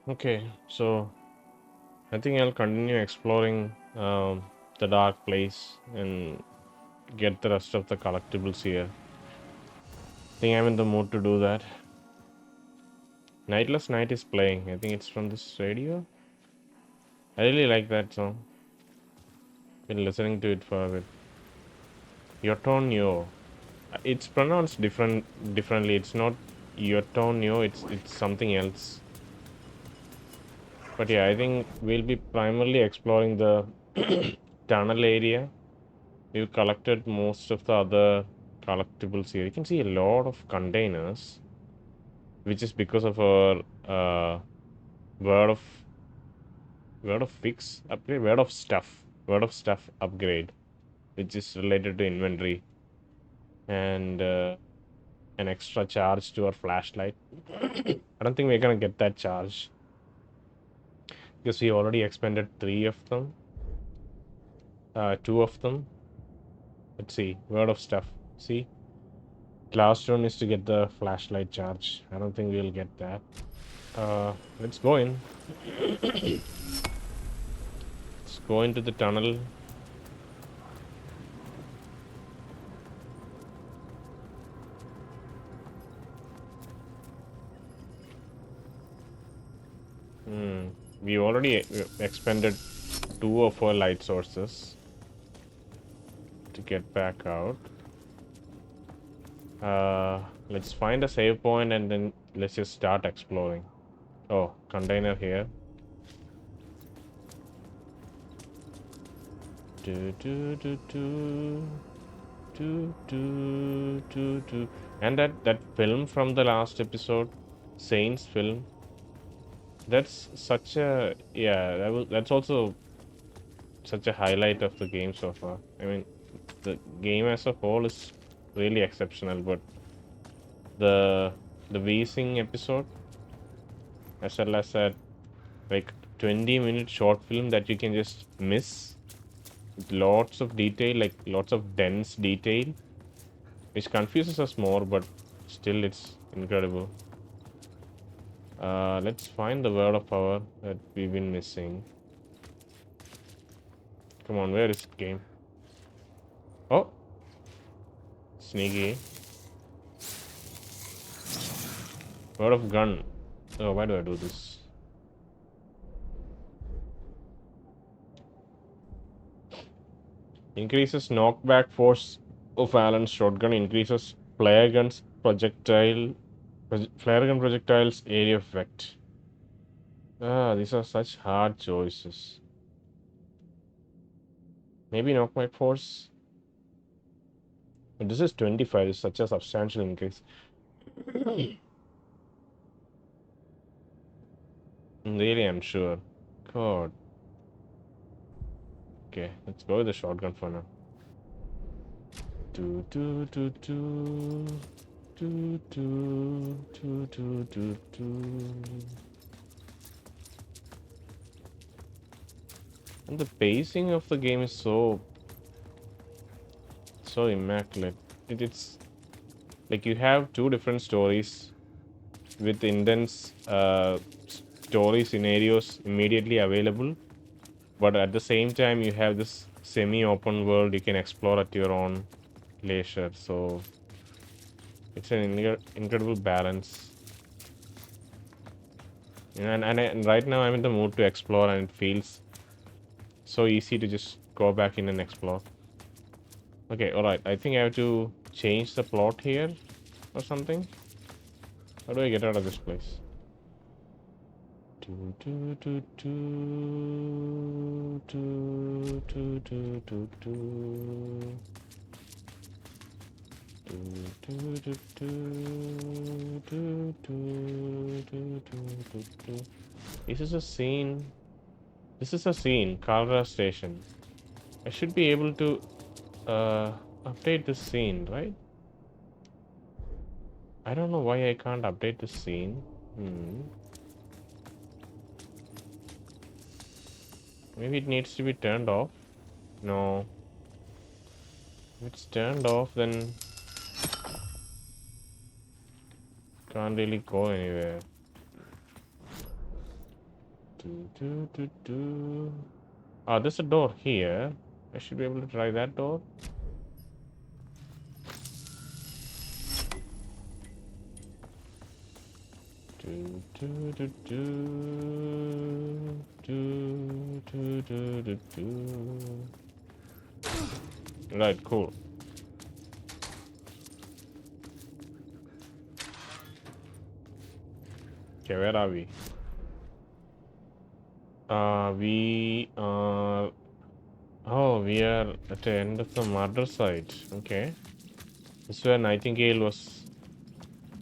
Okay, so I think I'll continue exploring the dark place and get the rest of the collectibles here. I think I'm in the mood to do that. Nightless Night is playing. I think it's from this radio. I really like that song. Been listening to it for a bit. Yotonyo. It's pronounced differently. It's not Yotonyo. It's something else. But yeah, I think we'll be primarily exploring the tunnel area. We've collected most of the other collectibles here. You can see a lot of containers, which is because of our word of fix upgrade, word of stuff upgrade, which is related to inventory and an extra charge to our flashlight. I don't think we're gonna get that charge because we already expended two of them. Let's see, word of stuff. See, last one is to get the flashlight charge. I don't think we'll get that. Let's go in. Let's go into the tunnel. We already expended two of our light sources to get back out. Let's find a save point and then let's just start exploring. Oh, container here. Do, do, do, do. Do, do, do, do. And that film from the last episode, Saints film. That's such a that's also such a highlight of the game so far. I mean, the game as a whole is really exceptional, but the the Weezing episode, as well as that like 20-minute short film that you can just miss, with lots of detail, like lots of dense detail, which confuses us more, but still it's incredible. Let's find the word of power that we've been missing. Come on, where is the game? Oh, sneaky. Word of gun. Oh, why do I do this? Increases knockback force of Allen's shotgun. Increases flare gun projectiles area effect. These are such hard choices. Maybe knockback force. But this is 25. It's such a substantial increase. Really, I'm sure. God. Okay, let's go with the shotgun for now. Do do do do do do do do do do. And the pacing of the game is so immaculate. It's like you have two different stories with intense story scenarios immediately available, but at the same time you have this semi-open world you can explore at your own leisure. So it's an incredible balance. And right now I'm in the mood to explore, and it feels so easy to just go back in and explore. Okay, alright. I think I have to change the plot here or something. How do I get out of this place? Do, do, do, do, do, do, do, do, do. Do, do, do, do, do, do, do, do, do. This is a scene. This is a scene, Kalra Station. I should be able to update this scene, right? I don't know why I can't update this scene. Maybe it needs to be turned off. No. If it's turned off, then can't really go anywhere. Oh, there's a door here. I should be able to try that door. Right, cool. Okay, where are we? We are... Oh, we are at the end of the murder site. Okay. This is where Nightingale was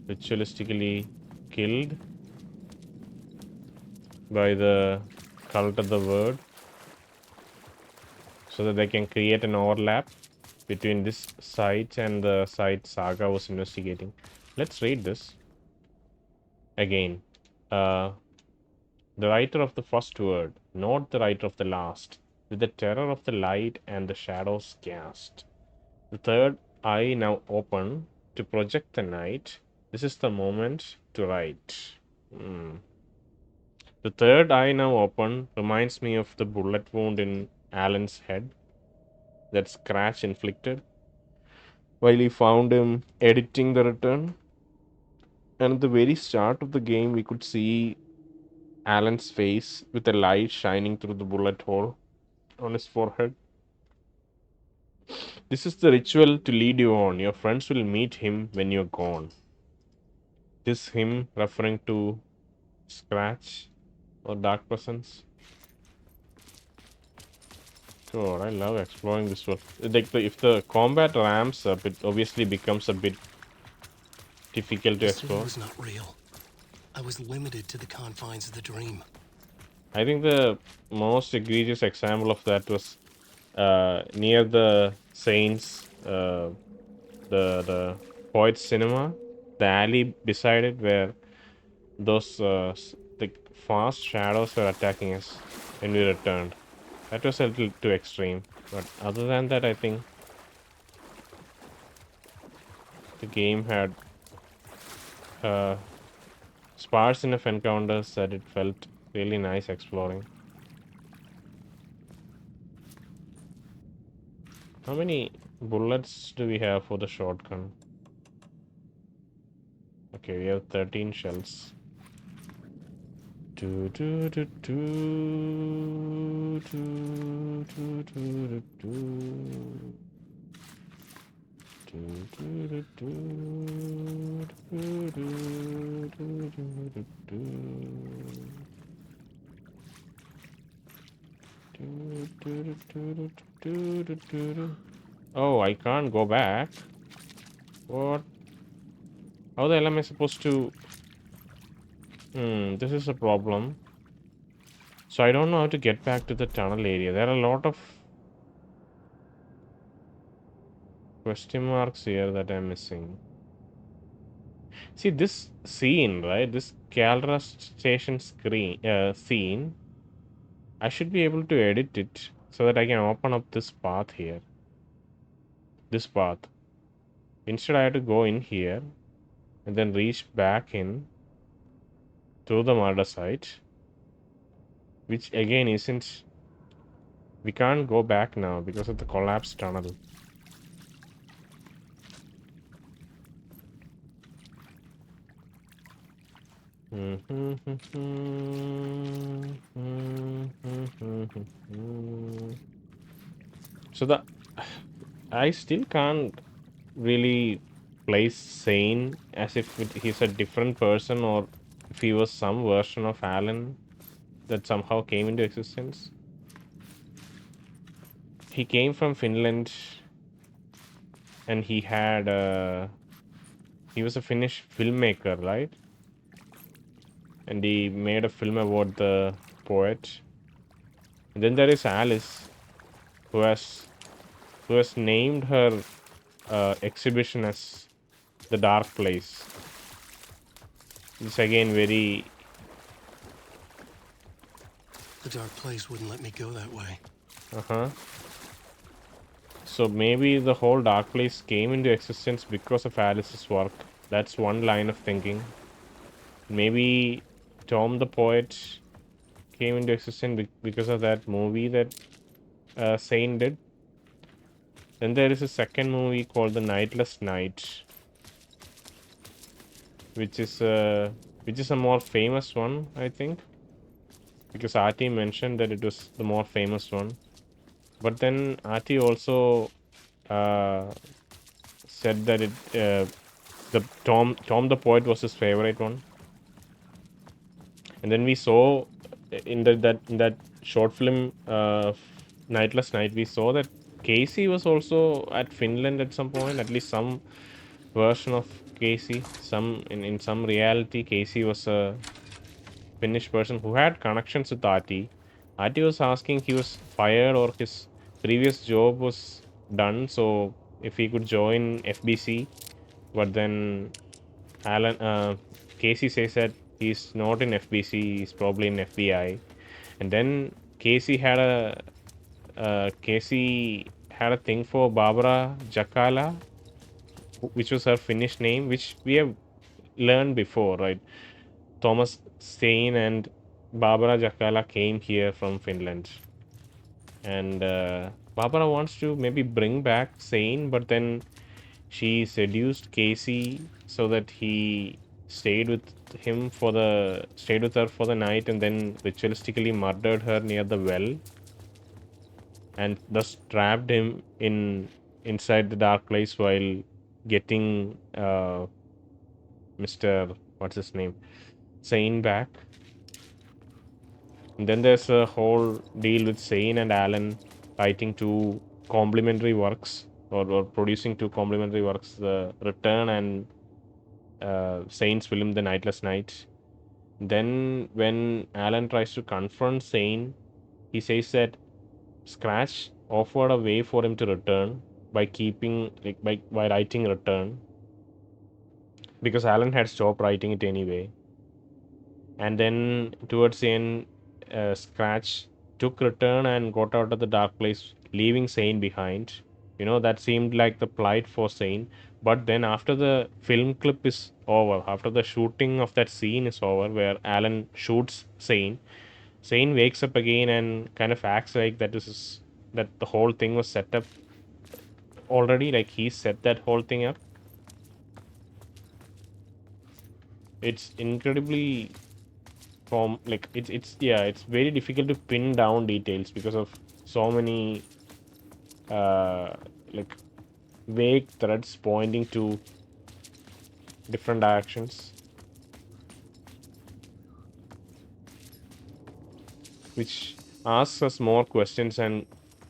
ritualistically killed by the cult of the word, so that they can create an overlap between this site and the site Saga was investigating. Let's read this again. The writer of the first word, not the writer of the last, with the terror of the light and the shadows cast. The third eye now open to project the night. This is the moment to write. The third eye now open reminds me of the bullet wound in Alan's head, that scratch inflicted while he found him editing the return. And at the very start of the game, we could see Alan's face with the light shining through the bullet hole on his forehead. This is the ritual to lead you on. Your friends will meet him when you're gone. This him referring to Scratch or Dark Presence. God, I love exploring this world. Like if the combat ramps up, it obviously becomes a bit difficult to Yesterday explore. was not real. I was limited to the confines of the dream. I think the most egregious example of that was near the Saints, the Poets Cinema, the alley beside it, where those the fast shadows were attacking us when we returned. That was a little too extreme, but other than that, I think the game had sparse enough encounters that it felt really nice exploring. How many bullets do we have for the shotgun? Okay, we have 13 shells. Do, do, do, do, do, do, do, do. Oh, I can't go back. What? How the hell am I supposed to... this is a problem. So I don't know how to get back to the tunnel area. There are a lot of question marks here that I'm missing. See this scene, right? This Caldera station scene. I should be able to edit it so that I can open up this path here. This path. Instead, I have to go in here and then reach back in to the murder site, which again isn't. We can't go back now because of the collapsed tunnel. So I still can't really place Sane as if he's a different person or if he was some version of Alan that somehow came into existence. He came from Finland and he was a Finnish filmmaker, right? And he made a film about the poet. And then there is Alice, who has named her exhibition as the Dark Place. It's again very... The dark place wouldn't let me go that way. So maybe the whole Dark Place came into existence because of Alice's work. That's one line of thinking. Maybe Tom the poet came into existence because of that movie that Saint did. Then there is a second movie called The Nightless Night, which is a more famous one, I think, because Artie mentioned that it was the more famous one. But then Artie also uh, said that the Tom the Poet was his favorite one. And then we saw in that short film, Nightless Night, we saw that Casey was also at Finland at some point. At least some version of Casey. In some reality, Casey was a Finnish person who had connections with Artie. Artie was asking, he was fired or his previous job was done, so if he could join FBC. But then Alan Casey says that he's not in FBC, he's probably in FBI. And then Casey had a thing for Barbara Jakala, which was her Finnish name, which we have learned before, right? Thomas Stain and Barbara Jakala came here from Finland, and Barbara wants to maybe bring back Sane, but then she seduced Casey so that he stayed with her for the night, and then ritualistically murdered her near the well, and thus trapped him inside the dark place while getting Mr. what's his name, Sane back. And then there's a whole deal with Sane and Alan writing two complementary works, or producing two complementary works, The Return and Sane's film, The Nightless Night. Then, when Alan tries to confront Sane, he says that Scratch offered a way for him to return by keeping, like, by writing Return, because Alan had stopped writing it anyway. And then towards the end, Scratch took Return and got out of the dark place, leaving Sane behind. That seemed like the plight for Sane. But then after the film clip is over, after the shooting of that scene is over, where Alan shoots Sane, Sane wakes up again and kind of acts like that the whole thing was set up already, like he set that whole thing up. It's incredibly from like it's yeah, it's very difficult to pin down details because of so many uh like vague threads pointing to different directions, which asks us more questions and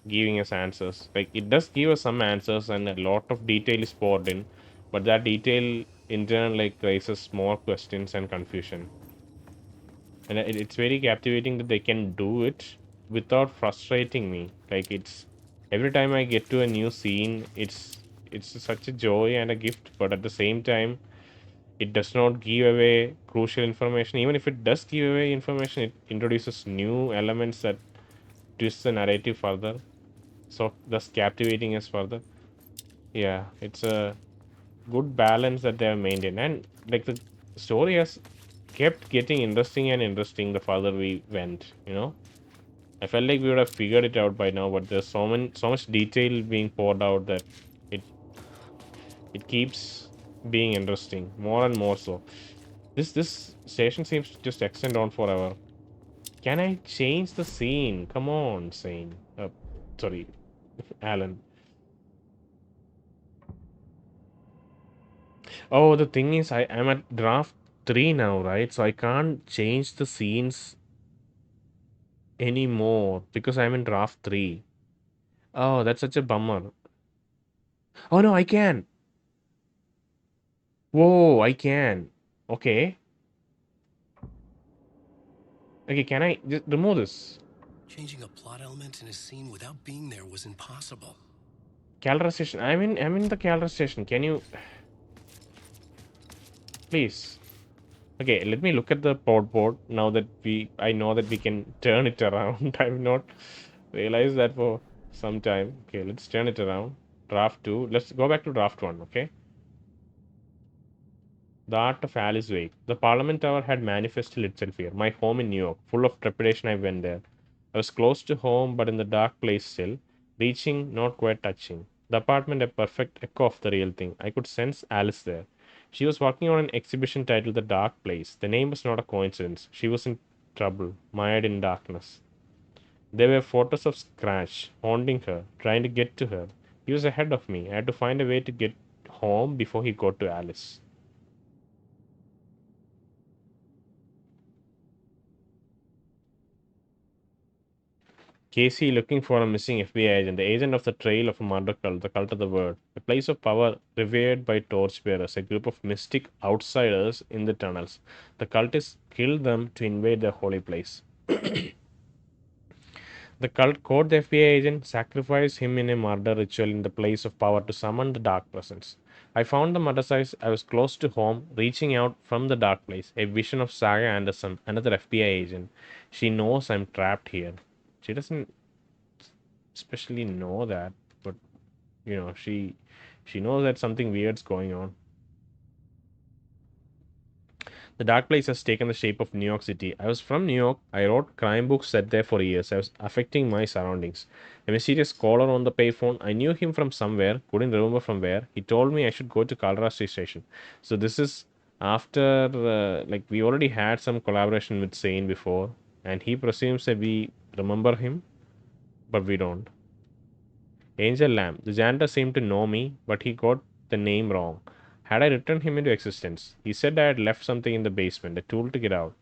giving us answers. Like it does give us some answers and a lot of detail is poured in, but that detail in turn like raises more questions and confusion. And it's very captivating that they can do it without frustrating me. Like it's every time I get to a new scene, it's such a joy and a gift, but at the same time it does not give away crucial information. Even if it does give away information, it introduces new elements that twist the narrative further, so thus captivating us further. Yeah, it's a good balance that they have maintained, and like the story has kept getting interesting and interesting the further we went. I felt like we would have figured it out by now, but there's so much detail being poured out that it it keeps being interesting more and more so. This station seems to just extend on forever. Can I change the scene? Come on, scene. Sorry, Alan. Oh, the thing is, I'm at draft 3 now, right? So I can't change the scenes anymore because I'm in draft 3. Oh, that's such a bummer. Oh no, I can. Whoa, I can. Okay. Okay, can I just remove this? Changing a plot element in a scene without being there was impossible. Calra station. I'm in the Calra station. Can you please? Okay, let me look at the board now that I know that we can turn it around. I've not realized that for some time. Okay, let's turn it around. Draft 2. Let's go back to draft 1, okay? The art of Alice Wake. The Parliament Tower had manifested itself here. My home in New York. Full of trepidation, I went there. I was close to home, but in the dark place still. Reaching, not quite touching. The apartment, a perfect echo of the real thing. I could sense Alice there. She was working on an exhibition titled The Dark Place. The name was not a coincidence. She was in trouble, mired in darkness. There were photos of Scratch haunting her, trying to get to her. He was ahead of me. I had to find a way to get home before he got to Alice. Casey looking for a missing FBI agent, the agent of the trail of a murder cult, the cult of the word, a place of power revered by torchbearers, a group of mystic outsiders in the tunnels. The cultists killed them to invade the holy place. The cult caught the FBI agent, sacrificed him in a murder ritual in the place of power to summon the dark presence. I found the murder site. I was close to home, reaching out from the dark place. A vision of Saga Anderson, another FBI agent. She knows I'm trapped here. She doesn't especially know that, but she knows that something weird's going on. The dark place has taken the shape of New York City. I was from New York. I wrote crime books set there for years. I was affecting my surroundings. A mysterious caller on the payphone. I knew him from somewhere, couldn't remember from where. He told me I should go to Colorado Station. So this is after like we already had some collaboration with Sane before, and he presumes that we remember him, but we don't. Angel Lamb. The janitor seemed to know me, but he got the name wrong. Had I returned him into existence? He said I had left something in the basement, a tool to get out.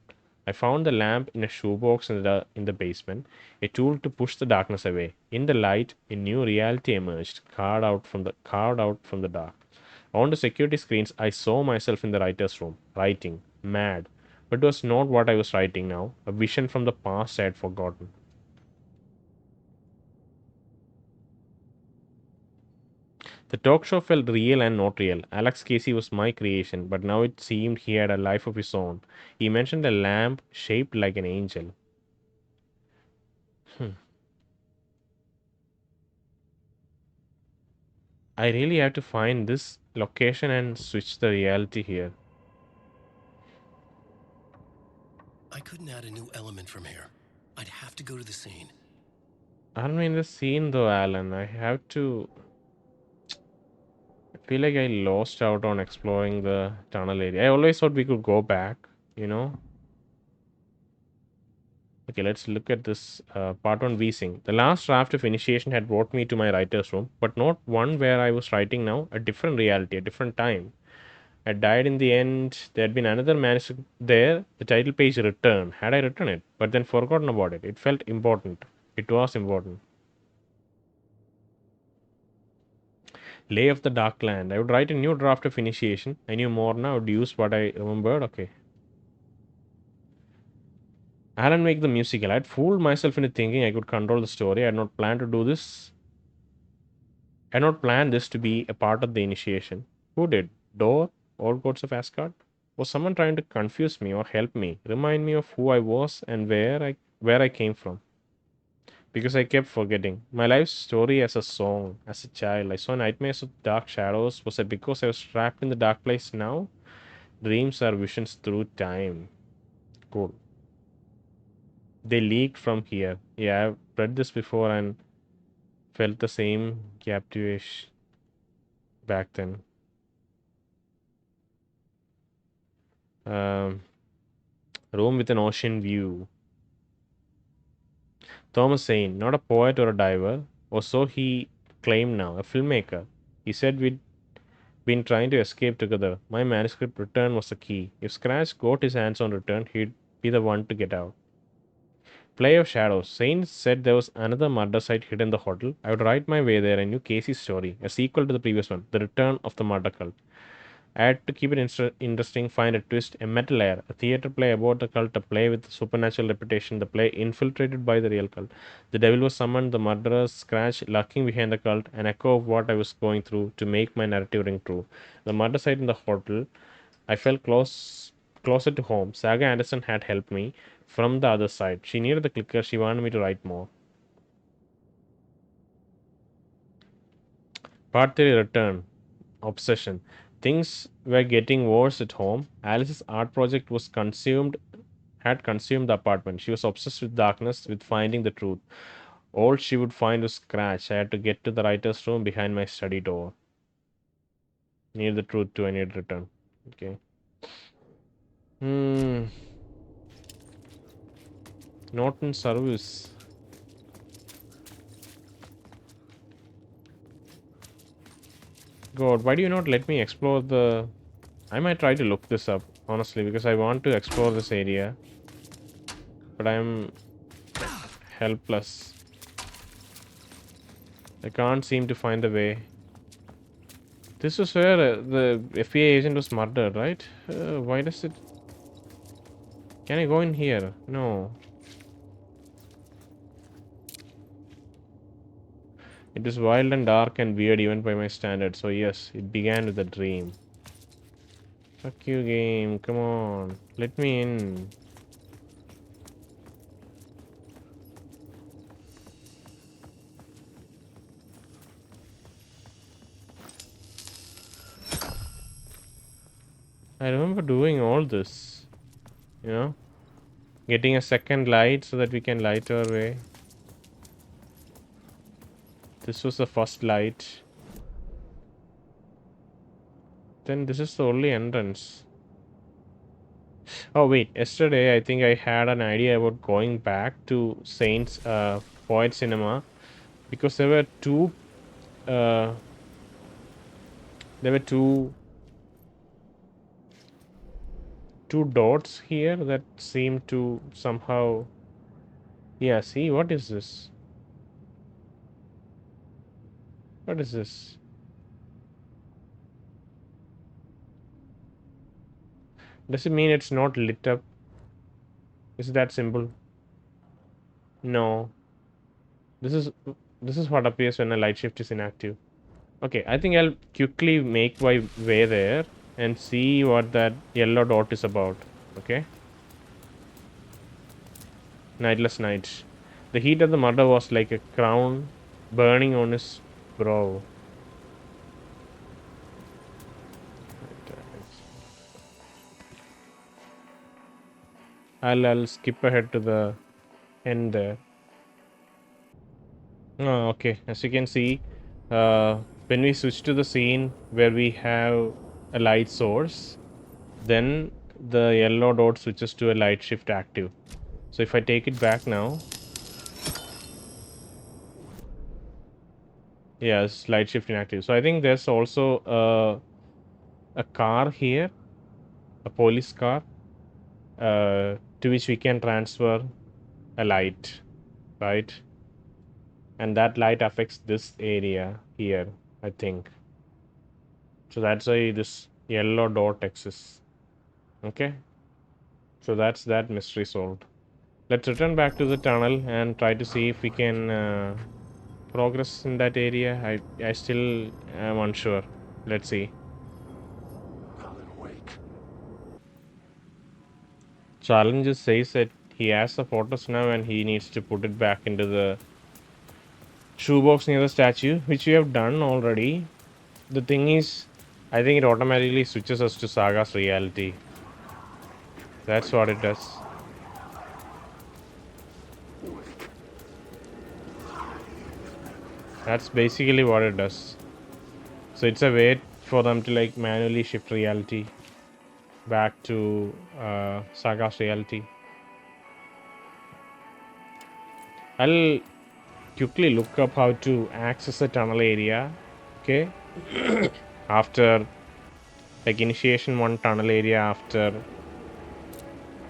I found the lamp in a shoebox in the basement, a tool to push the darkness away. In the light, a new reality emerged, carved out from the dark. On the security screens, I saw myself in the writer's room, writing, mad. But it was not what I was writing now, a vision from the past I had forgotten. The talk show felt real and not real. Alex Casey was my creation, but now it seemed he had a life of his own. He mentioned a lamp shaped like an angel. Hmm. I really have to find this location and switch the reality here. I couldn't add a new element from here. I'd have to go to the scene. I'm in the scene though, Alan. I have to. I feel like I lost out on exploring the tunnel area. I always thought we could go back, you know? Okay, let's look at this part on VSync. The last draft of Initiation had brought me to my writer's room, but not one where I was writing now, a different reality, a different time. I died in the end. There had been another manuscript there. The title page returned. Had I written it, but then forgotten about it. It felt important. It was important. Lay of the Dark Land. I would write a new draft of Initiation. I knew more now. I would use what I remembered. Okay. Alan Wake the musical. I'd fooled myself into thinking I could control the story. I had not planned to do this. I had not planned this to be a part of the initiation. Who did? Door? All gods of Asgard? Was someone trying to confuse me or help me, remind me of who I was and where I came from? Because I kept forgetting. My life story as a song, as a child. I saw nightmares of dark shadows. Was it because I was trapped in the dark place now? Dreams are visions through time. Cool. They leaked from here. Yeah, I've read this before and felt the same captivation back then. Um, Room with an ocean view. Thomas Zane, not a poet or a diver, or so he claimed now, a filmmaker. He said we'd been trying to escape together. My manuscript return was the key. If Scratch got his hands on return, he'd be the one to get out. Play of Shadows. Saint said there was another murder site hidden in the hotel. I would write my way there, a new Casey story, a sequel to the previous one, The Return of the Murder Cult. I had to keep it interesting, find a twist, a metal air, a theater play about the cult, a play with supernatural reputation, the play infiltrated by the real cult. The devil was summoned, the murderers Scratch lurking behind the cult, an echo of what I was going through to make my narrative ring true. The murder site in the hotel, I felt closer to home. Saga Anderson had helped me from the other side. She needed the clicker, she wanted me to write more. Part 3 Return. Obsession. Things were getting worse at home. Alice's art project had consumed the apartment. She was obsessed with darkness, with finding the truth. All she would find was scratch. I had to get to the writer's room behind my study door. Need the truth to I need return. Okay. Hmm. Not in service. God, why do you not let me explore the... I might try to look this up, honestly, because I want to explore this area. But I'm helpless. I can't seem to find the way. This was where the FBI agent was murdered, right? Why does it... Can I go in here? No. It is wild and dark and weird even by my standards. So yes, it began with a dream. Fuck you, game. Come on. Let me in. I remember doing all this. You know? Getting a second light so that we can light our way. This was the first light. Then this is the only entrance. Oh wait, yesterday I think I had an idea about going back to Saint's Poet Cinema because uh, there were two dots here that seemed to somehow... Yeah, see, what is this? What is this? Does it mean it's not lit up? Is it that simple? No. This is this is what appears when a light shift is inactive. Okay, I think I'll quickly make my way there and see what that yellow dot is about. Okay? Nightless night. The heat of the murder was like a crown burning on his brow. I'll skip ahead to the end there. Oh, okay. As you can see, when we switch to the scene where we have a light source, then the yellow dot switches to a light shift active. So if I take it back now, yeah, it's light shift inactive. So I think there's also a car here, a police car, to which we can transfer a light, right? And that light affects this area here, I think. So that's why this yellow dot exists. Okay, so that's that mystery solved. Let's return back to the tunnel and try to see if we can progress in that area. I still am unsure. Let's see. Challenges says that he has the photos now and he needs to put it back into the shoebox near the statue, which we have done already. The thing is, I think it automatically switches us to Saga's reality. That's what it does. That's basically what it does. So it's a way for them to like manually shift reality back to Saga's reality. I'll quickly look up how to access the tunnel area. Okay. After like initiation 1 tunnel area after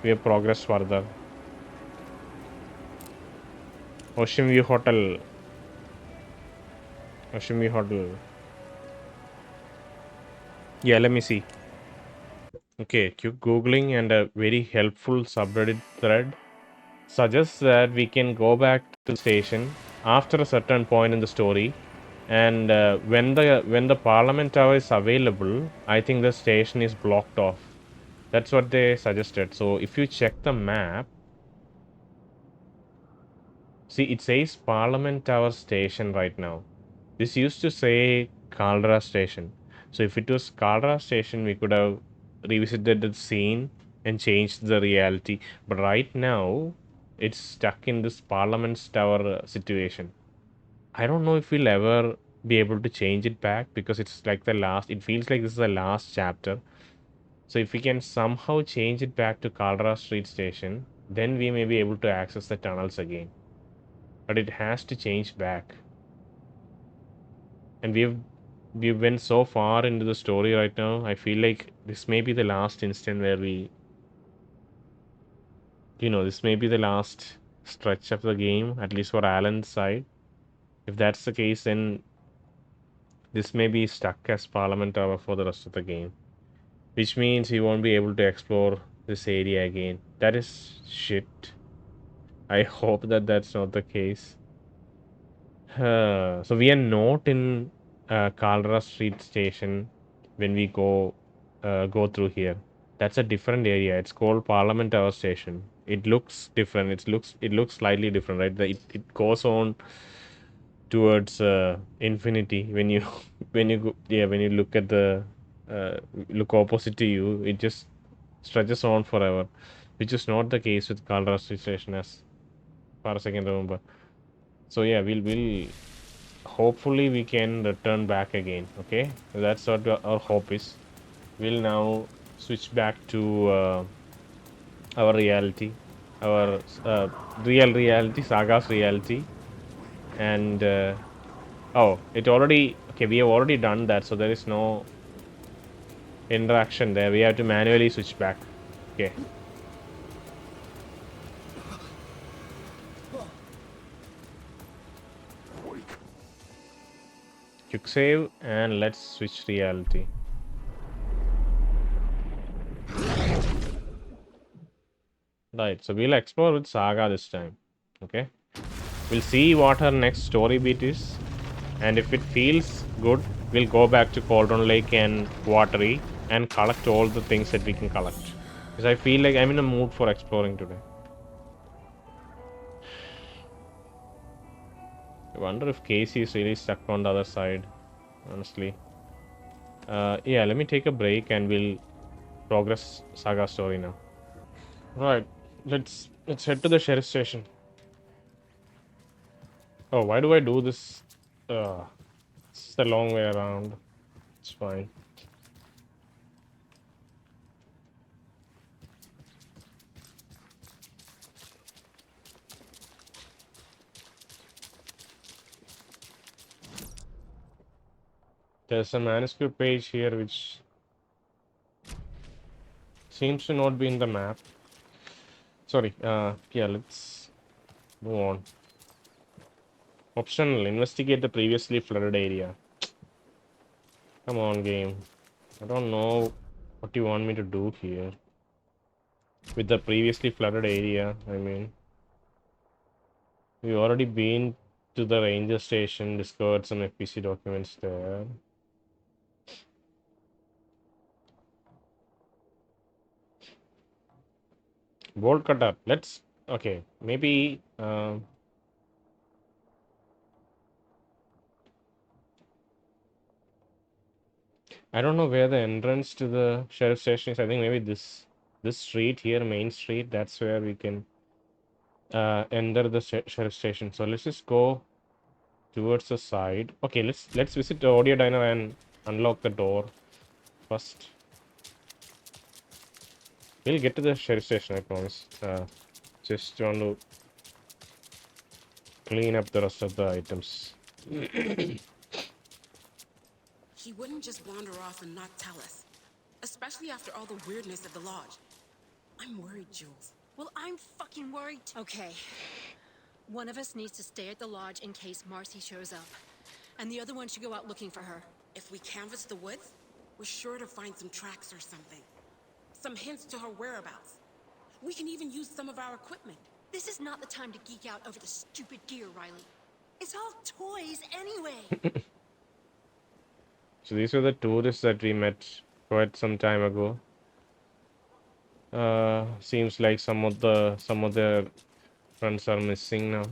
we have progressed further. Ocean View Hotel. Ocean View Hotel. Yeah, let me see. Okay, quick googling and a very helpful subreddit thread suggests that we can go back to the station after a certain point in the story, and when the Parliament Tower is available, I think the station is blocked off. That's what they suggested. So if you check the map, see it says Parliament Tower Station right now. This used to say Caldera Station. So if it was Kaldra Station, we could have revisited the scene and changed the reality. But right now, it's stuck in this Parliament's Tower situation. I don't know if we'll ever be able to change it back because it's like the last. It feels like this is the last chapter. So if we can somehow change it back to Caldera Street Station, then we may be able to access the tunnels again. But it has to change back. And we've went so far into the story right now. I feel like this may be the last instant where this may be the last stretch of the game, at least for Alan's side. If that's the case, then this may be stuck as Parliament Tower for the rest of the game, which means he won't be able to explore this area again. That is shit. I hope that that's not the case. So we are not in Caldera Street Station when we go through here. That's a different area. It's called Parliament Tower Station. It looks different. It looks slightly different, right? It goes on towards infinity when you when you look at the uh, look opposite to you. It just stretches on forever, which is not the case with Caldera Street Station as far as I can remember. So yeah, we'll hopefully we can return back again. Okay, that's what our hope is. We'll now switch back to our reality, our real reality, Saga's reality, and oh, it already okay. We have already done that, so there is no interaction there. We have to manually switch back. Okay, quick save and let's switch reality. Right, so we'll explore with Saga this time. Okay, we'll see what her next story beat is, and if it feels good, we'll go back to Cauldron Lake and Watery and collect all the things that we can collect. Because I feel like I'm in a mood for exploring today. I wonder if Casey is really stuck on the other side, honestly. Yeah, let me take a break and we'll progress Saga story now. Right, let's head to the sheriff station. Oh, why do I do this? It's the long way around. It's fine. There's a manuscript page here which seems to not be in the map. Sorry. Yeah, let's move on. Optional, investigate the previously flooded area. Come on, game. I don't know what you want me to do here. With the previously flooded area, I mean. We've already been to the ranger station, discovered some FPC documents there. Bolt cutter. Let's. Okay, maybe. I don't know where the entrance to the sheriff station is. I think maybe this street here, Main Street. That's where we can enter the sheriff station. So let's just go towards the side. Okay, let's visit the audio diner and unlock the door first. We'll get to the sheriff station, I promise. Just want to clean up the rest of the items. He wouldn't just wander off and not tell us, especially after all the weirdness of the lodge. I'm worried, Jules. Well, I'm fucking worried. Okay. One of us needs to stay at the lodge in case Marcy shows up. And the other one should go out looking for her. If we canvass the woods, we're sure to find some tracks or something. Some hints to her whereabouts. We can even use some of our equipment. This is not the time to geek out over the stupid gear, Riley. It's all toys anyway. So these were the tourists that we met quite some time ago. Seems like some of their friends are missing now.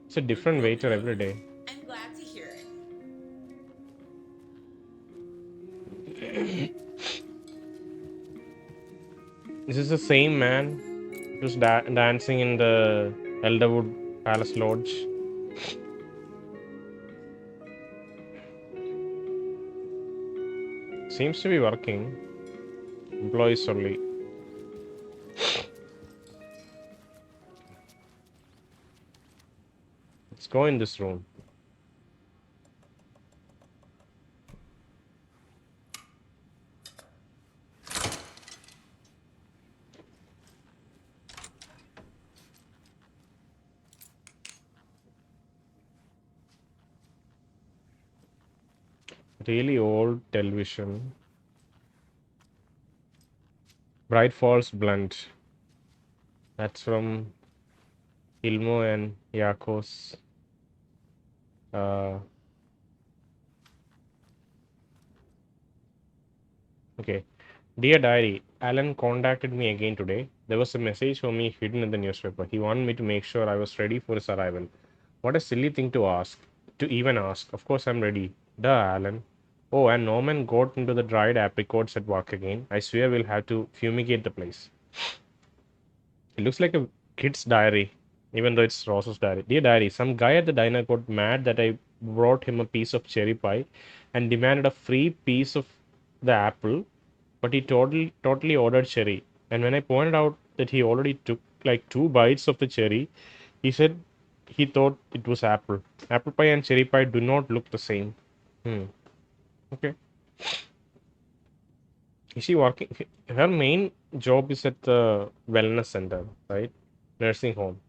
It's a different waiter every day. I'm glad to hear it. This is the same man who's dancing in the Elderwood Palace Lodge. Seems to be working. Employees only. Let's go in this room. Really old television. Bright Falls Blunt. That's from Ilmo and Jakko's. Okay. Dear Diary, Alan contacted me again today. There was a message for me hidden in the newspaper. He wanted me to make sure I was ready for his arrival. What a silly thing to ask. To even ask. Of course I'm ready. Duh, Alan. Oh, and Norman got into the dried apricots at work again. I swear we'll have to fumigate the place. It looks like a kid's diary, even though it's Ross's diary. Dear diary, some guy at the diner got mad that I brought him a piece of cherry pie and demanded a free piece of the apple, but he totally ordered cherry. And when I pointed out that he already took like 2 bites of the cherry, he said he thought it was apple. Apple pie and cherry pie do not look the same. Hmm. Okay. Is she working? Her main job is at the wellness center, right? Nursing home.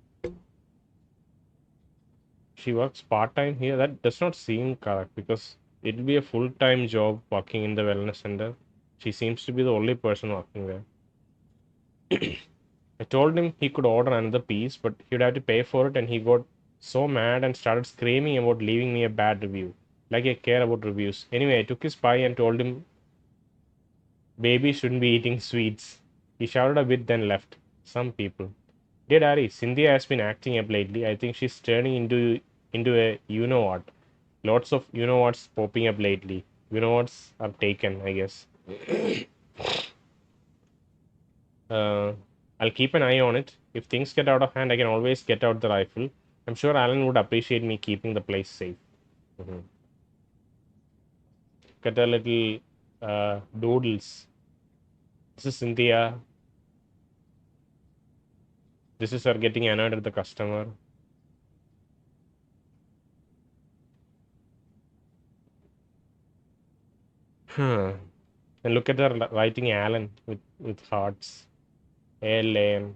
She works part time here. That does not seem correct because it'll be a full time job working in the wellness center. She seems to be the only person working there. I told him he could order another piece, but he'd have to pay for it, and he got so mad and started screaming about leaving me a bad review. Like I care about reviews. Anyway, I took his pie and told him baby shouldn't be eating sweets. He shouted a bit, then left. Some people. Dear Daddy, Cynthia has been acting up lately. I think she's turning into a you know what. Lots of you know what's popping up lately. You know what's are taken, I guess. Uh, I'll keep an eye on it. If things get out of hand, I can always get out the rifle. I'm sure Alan would appreciate me keeping the place safe. Get a little doodles. This is Cynthia. This is her getting annoyed at the customer. Huh. And look at her writing Alan with hearts. Alan.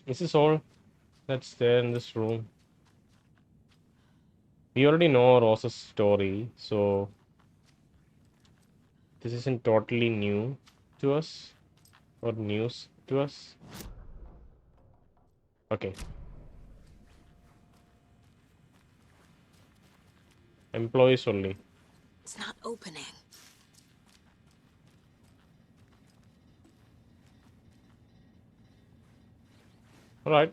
This is all that's there in this room. We already know Rose's story, so this isn't totally new to us or news to us. Okay. Employees only. It's not opening. Alright.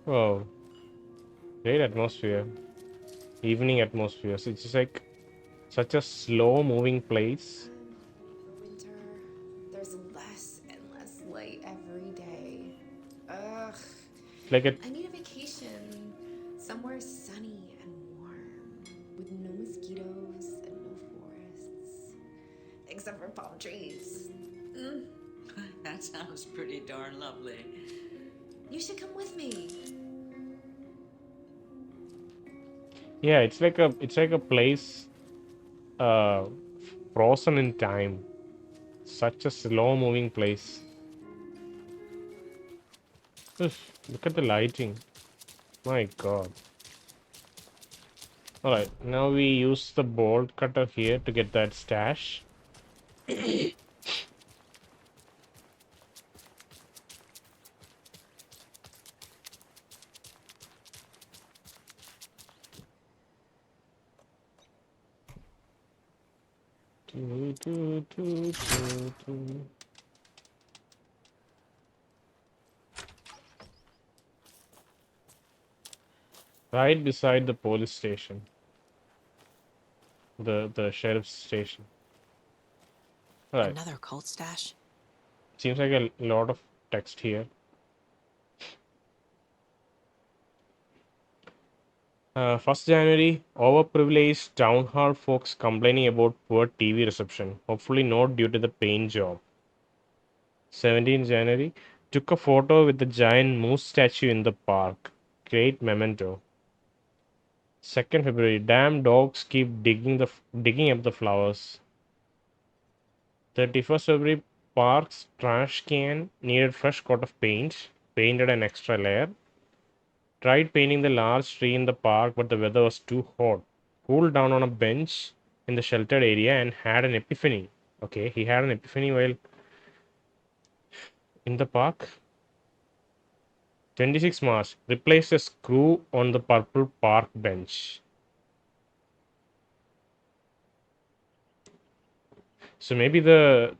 Oh, great atmosphere. Evening atmosphere. So it's just like such a slow moving place. For winter, there's less and less light every day. Ugh. It's like a I need a vacation. Somewhere sunny and warm. With no mosquitoes and no forests. Except for palm trees. That sounds pretty darn lovely. You should come with me. yeah, it's like a place uh frozen in time. Such a slow moving place. Oof, look at the lighting. My god. Alright, now we use the bolt cutter here to get that stash. Do, do, do, do, do. Right beside the police station. The sheriff's station. Right. Another cult stash. Seems like a lot of text here. First January, overprivileged town hall folks complaining about poor TV reception. Hopefully not due to the paint job. 17th January, took a photo with the giant moose statue in the park. Great memento. 2nd February, damn dogs keep digging up the flowers. 31st February, park's trash can needed fresh coat of paint. Painted an extra layer. Tried painting the large tree in the park, but the weather was too hot. Cooled down on a bench in the sheltered area and had an epiphany. Okay, he had an epiphany while in the park. 26 March, replaced a screw on the purple park bench. So maybe the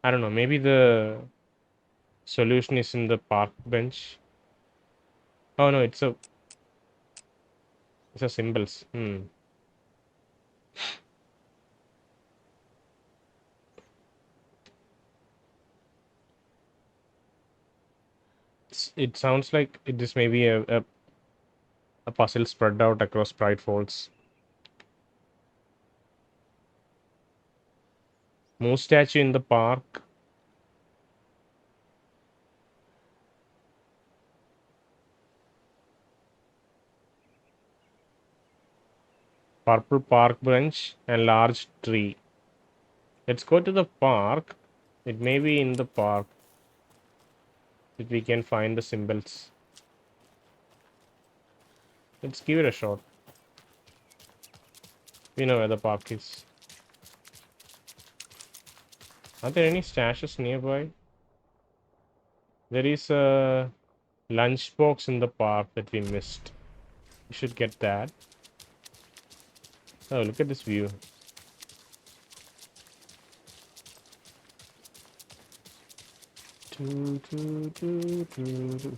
I don't know, maybe the solution is in the park bench. Oh no, it's a symbols. It sounds like it is maybe a puzzle spread out across Pride Falls. Moose statue in the park. Purple park bench and large tree. Let's go to the park. It may be in the park that we can find the symbols. Let's give it a shot. We know where the park is. Are there any stashes nearby? There is a lunchbox in the park that we missed. We should get that. Oh, look at this view.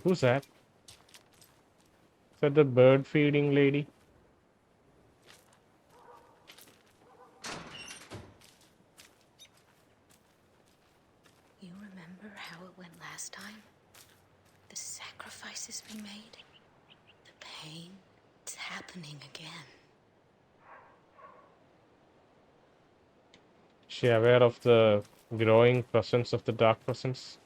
Who's that? Is that the bird feeding lady? You remember how it went last time? The sacrifices we made? The pain? It's happening again. Is she aware of the growing presence of the dark presence?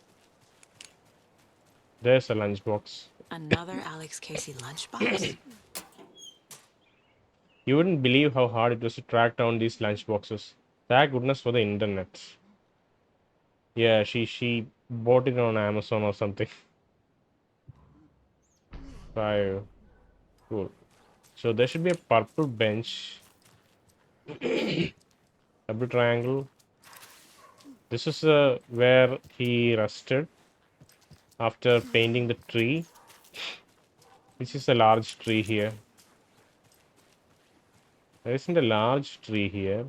There's a lunchbox. Another Alex Casey lunchbox. You wouldn't believe how hard it was to track down these lunchboxes. Thank goodness for the internet. Yeah, she bought it on Amazon or something. 5. Cool. So there should be a purple bench. Double triangle. This is where he rested after painting the tree. This is a large tree here. There isn't a large tree here.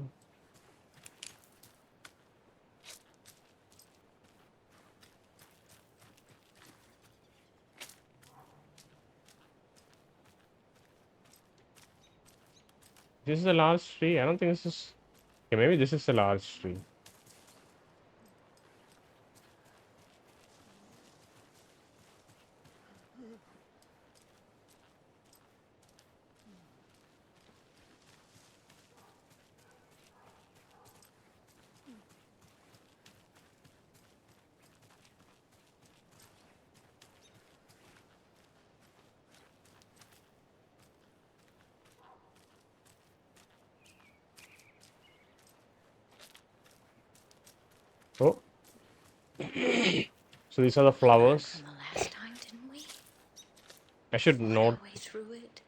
This is a large tree. I don't think this is. Okay, maybe this is a large tree. Oh. So these are the flowers. From the last time, didn't we? I should Fought note. our way through it,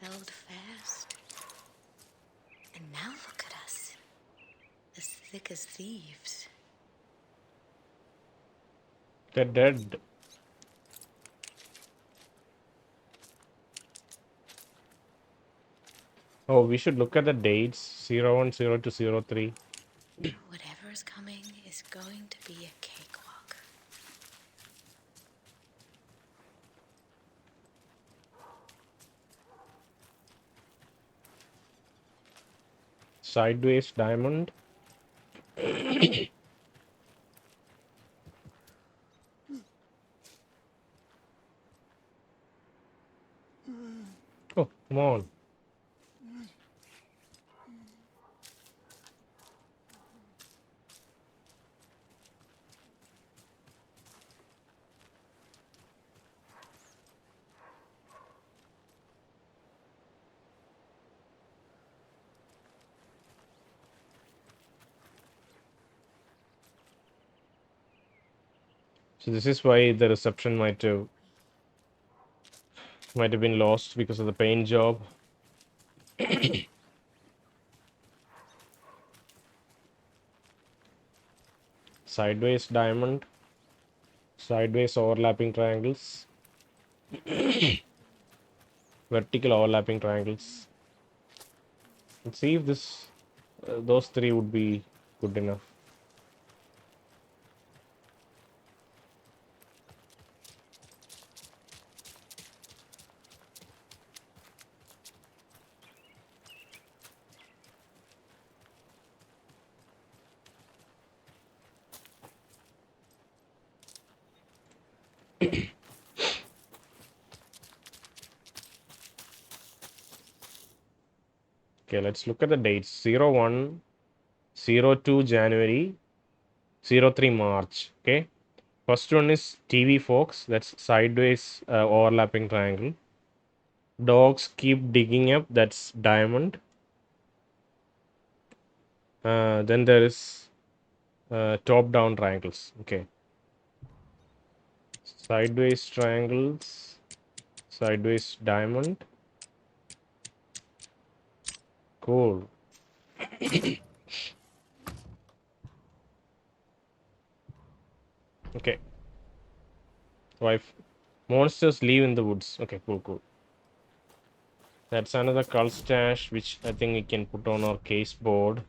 held fast. And now look at us. As thick as thieves. They're dead. Oh, we should look at the dates 01, 02, 03. Whatever's coming is going to be a cakewalk. Sideways diamond. Oh, come on. So this is why the reception might have been lost because of the paint job. Sideways diamond. Sideways overlapping triangles. Vertical overlapping triangles. Let's see if those three would be good enough. Okay, let's look at the dates. 01, 02 January, 03 March. Okay. First one is TV Fox. That's sideways overlapping triangle. Dogs keep digging up. That's diamond. Then there is top down triangles. Okay. Sideways triangles. Sideways diamond. Cool. Okay. Wife. Monsters live in the woods. Okay, cool. That's another cult stash, which I think we can put on our case board.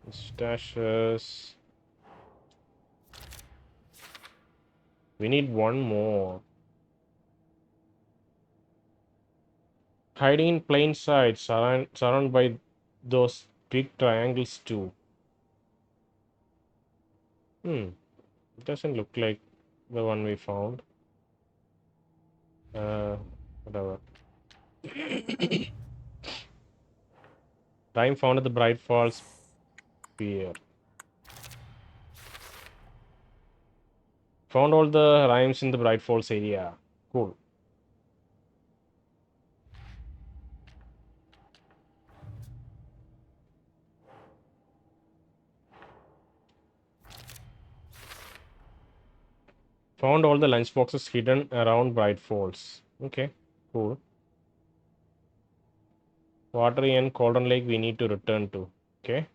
Stashes. We need one more. Hiding in plain sight, surrounded by those big triangles too. It doesn't look like the one we found. Whatever. Time found at the Bright Falls Pier. Found all the rhymes in the Bright Falls area. Cool. Found all the lunchboxes hidden around Bright Falls. Okay, cool. Watery and Cauldron Lake we need to return to. Okay.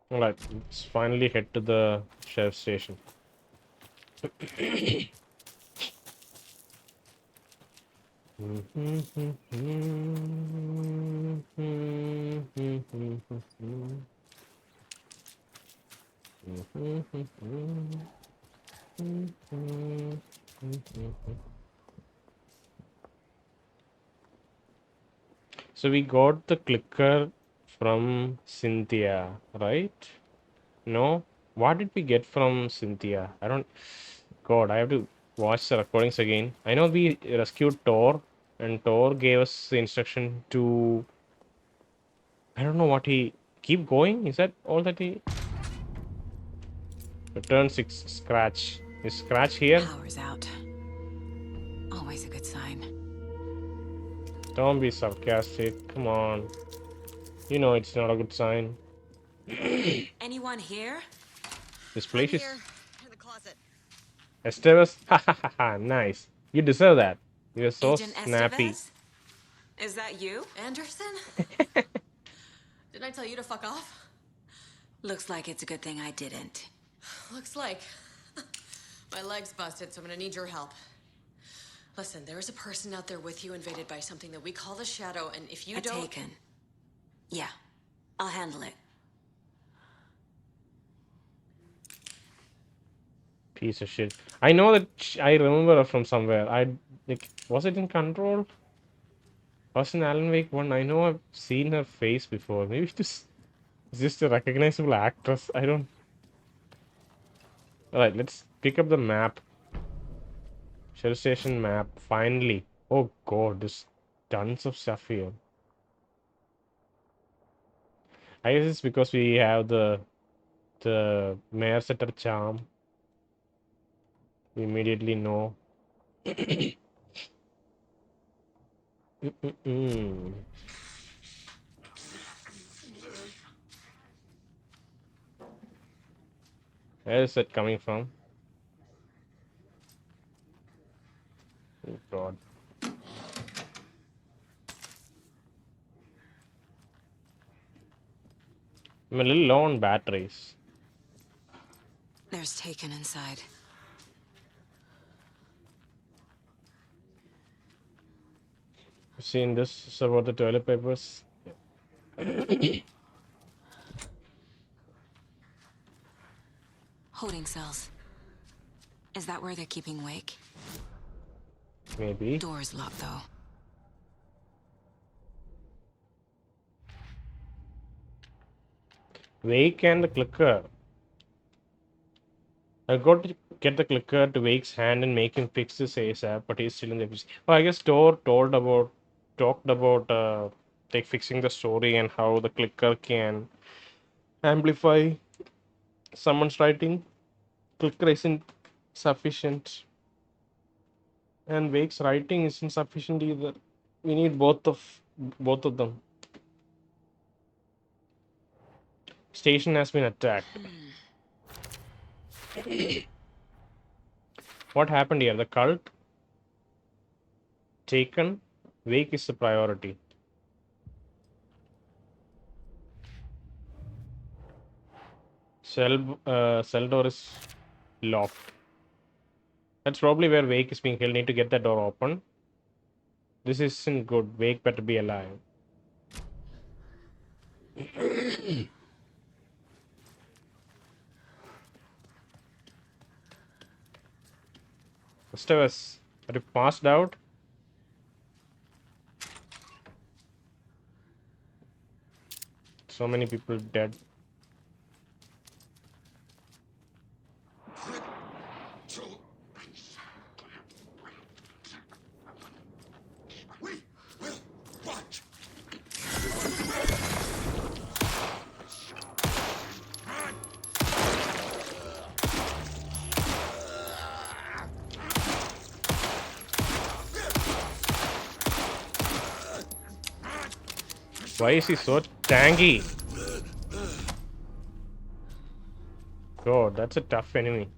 Alright, let's finally head to the sheriff station. So we got the clicker from Cynthia, right? No? What did we get from Cynthia? I don't... God, I have to watch the recordings again. I know we rescued Tor, and Tor gave us the instruction to... I don't know what he... Keep going? Is that all that he... Return 6 scratch. Is scratch here? Power's out. Always a good sign. Don't be sarcastic. Come on. You know it's not a good sign. Anyone here? This place is... in the closet. Estevez? Ha ha ha ha. Nice. You deserve that. You're so Agent snappy. Estevez? Is that you? Anderson? Didn't I tell you to fuck off? Looks like it's a good thing I didn't. Looks like. My leg's busted, so I'm gonna need your help. Listen, there is a person out there with you invaded by something that we call the Shadow, and if you don't... Taken. Yeah, I'll handle it. Piece of shit. I know that I remember her from somewhere. Like, was it in Control? Was in Alan Wake 1? I know I've seen her face before. Maybe it's just a recognizable actress. I don't. Alright, let's pick up the map. Shell station map. Finally. Oh god, there's tons of stuff here. I guess it's because we have the Mayor Setter charm. We immediately know. Mm-mm-mm. Where is it coming from? Oh god. I'm a little low on batteries. There's Taken inside. You've seen this? It's about the toilet papers. Holding cells. Is that where they're keeping Wake? Maybe. Door's locked, though. Wake and the clicker. I got to get the clicker to Wake's hand and make him fix this ASAP, but he's still in the episode. Oh, I guess Thor talked about like fixing the story and how the clicker can amplify someone's writing. Clicker isn't sufficient, and Wake's writing isn't sufficient either. We need both of them. Station has been attacked. What happened here? The cult taken. Wake is the priority. Cell door is locked. That's probably where Wake is being held. Need to get that door open. This isn't good. Wake better be alive. Estevez, are you passed out? So many people dead. We will watch. Why is he so tanky? God, that's a tough enemy.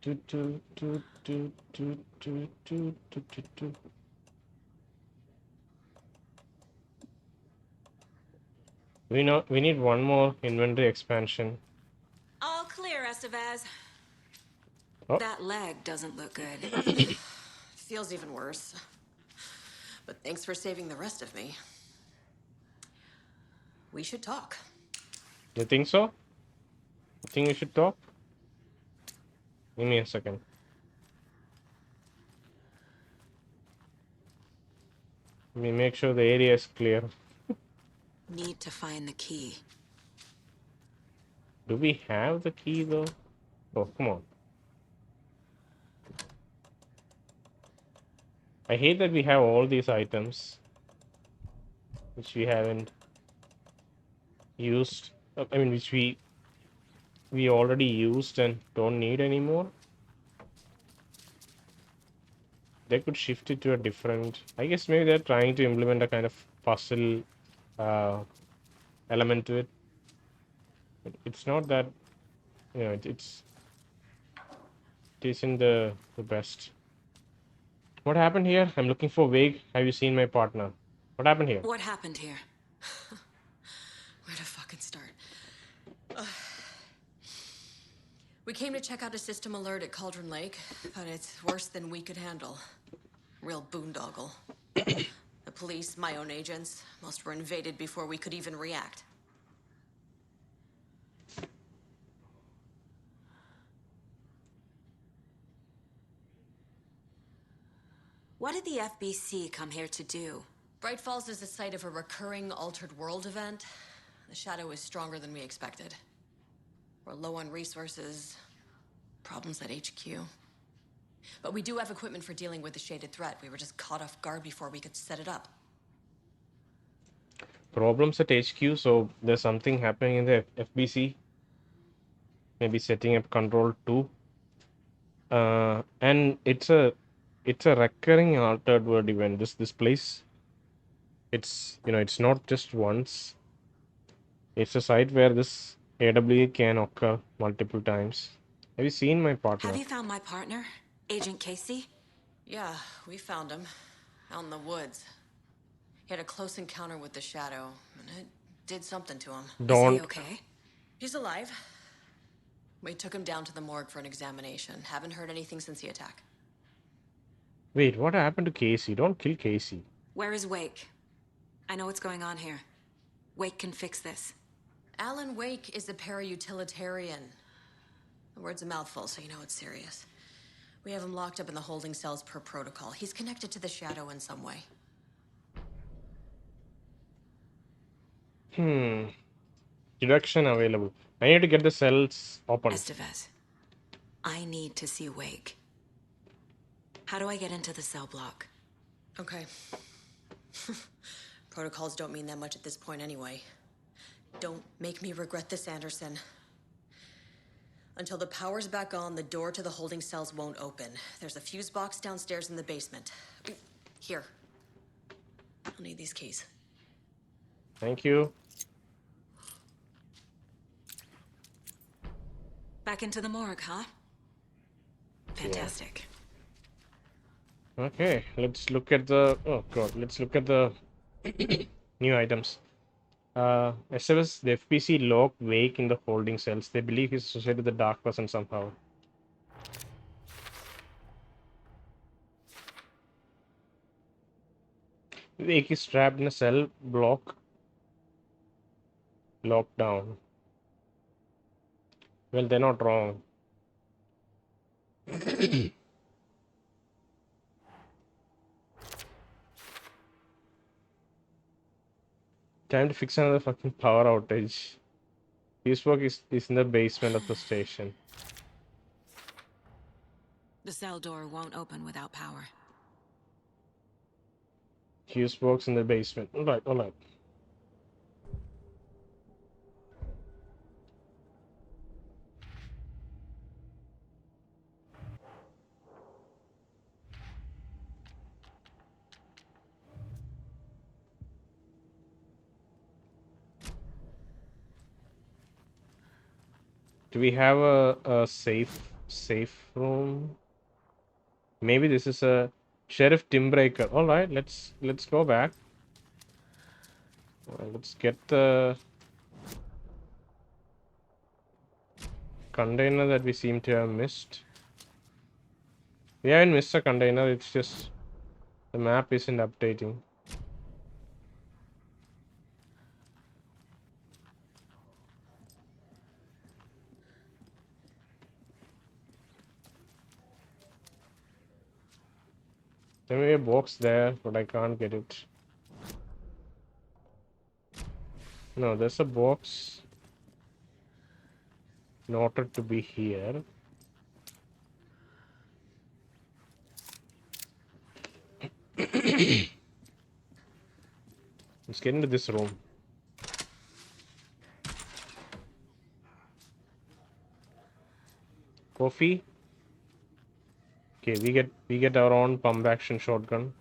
Do, do, do, do, do, do, do, do, do, do. We need one more inventory expansion. All clear, Estevez. Oh. That leg doesn't look good. Feels even worse. But thanks for saving the rest of me. We should talk. You think so? You think we should talk? Give me a second. Let me make sure the area is clear. Need to find the key. Do we have the key though? Oh, come on. I hate that we have all these items which we haven't used. I mean, which we already used and don't need anymore. they could shift it to a different. I guess maybe they're trying to implement a kind of puzzle element to it. But it's not that, it isn't the best. What happened here? I'm looking for Wake. Have you seen my partner? What happened here? What happened here? Where to fucking start? We came to check out a system alert at Cauldron Lake, but it's worse than we could handle. Real boondoggle. The police, my own agents, most were invaded before we could even react. What did the FBC come here to do? Bright Falls is the site of a recurring altered world event. The shadow is stronger than we expected. We're low on resources, problems at HQ. But we do have equipment for dealing with the shaded threat. We were just caught off guard before we could set it up. Problems at HQ, so there's something happening in the FBC. Maybe setting up control too. And it's a recurring altered world event. This place, it's not just once. It's a site where this AWE can occur multiple times. Have you seen my partner? Have you found my partner, Agent Casey? Yeah, we found him. Out in the woods. He had a close encounter with the shadow, and it did something to him. Don't. Is he okay? He's alive. We took him down to the morgue for an examination. Haven't heard anything since the attack. Wait, what happened to Casey? Don't kill Casey. Where is Wake? I know what's going on here. Wake can fix this. Alan Wake is a para-utilitarian. The word's a mouthful, so you know it's serious. We have him locked up in the holding cells per protocol. He's connected to the shadow in some way. Deduction available. I need to get the cells open. Estevez, I need to see Wake. How do I get into the cell block? Okay. Protocols don't mean that much at this point anyway. Don't make me regret this, Anderson. Until the power's back on, the door to the holding cells won't open. There's a fuse box downstairs in the basement. Here. I'll need these keys. Thank you. Back into the morgue, huh? Fantastic. Okay, let's look at the. Oh god, let's look at the new items. Estevez, the FPC locked Wake in the holding cells. They believe he's associated with the dark person somehow. Wake is trapped in a cell block, locked down. Well, they're not wrong. Time to fix another fucking power outage. Fuse box is in the basement of the station. The cell door won't open without power. Fuse box in the basement. Alright, alright. Do we have a safe room? Maybe this is a Sheriff Timbreaker. All right, let's go back. Let's get the container that we seem to have missed. We haven't missed a container. It's just the map isn't updating. There may be a box there, but I can't get it. No, there's a box noted to be here. Let's get into this room. Coffee. Okay, we get our own pump action shotgun.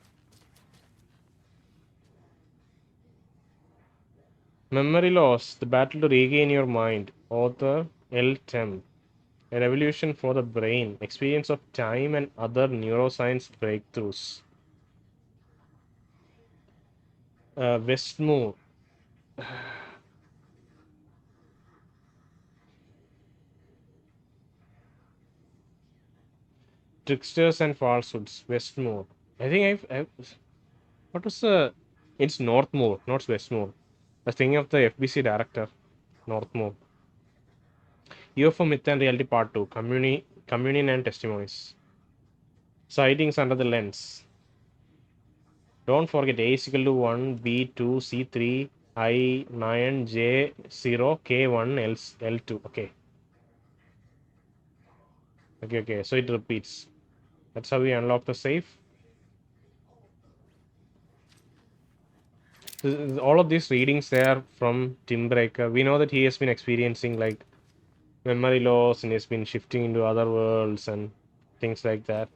Memory loss: The battle to regain your mind. Author L. Tem. A revolution for the brain. Experience of time and other neuroscience breakthroughs. Westmore. Tricksters and falsehoods. Westmore. I think I've what was the? It's Northmore, not Westmore. I was thinking of the FBC director, Northmore. UFO Myth and Reality Part 2. Communion and Testimonies. Sightings under the lens. Don't forget A is equal to 1, B 2, C 3, I 9, J 0, K 1, L 2. Okay. Okay. So it repeats. That's how we unlock the safe. All of these readings they are from Tim Breaker. We know that he has been experiencing like memory loss and he's been shifting into other worlds and things like that.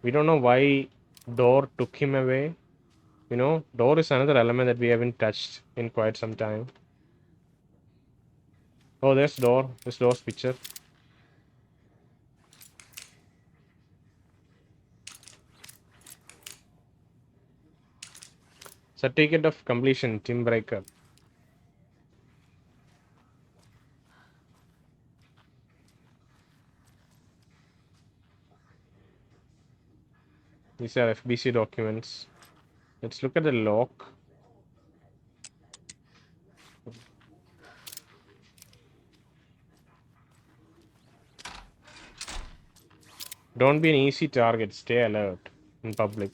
We don't know why Door took him away. Door is another element that we haven't touched in quite some time. Oh, there's Door. There's Door's picture. Certificate of completion, Tim Breaker. These are FBC documents. Let's look at the lock. Don't be an easy target. Stay alert in public.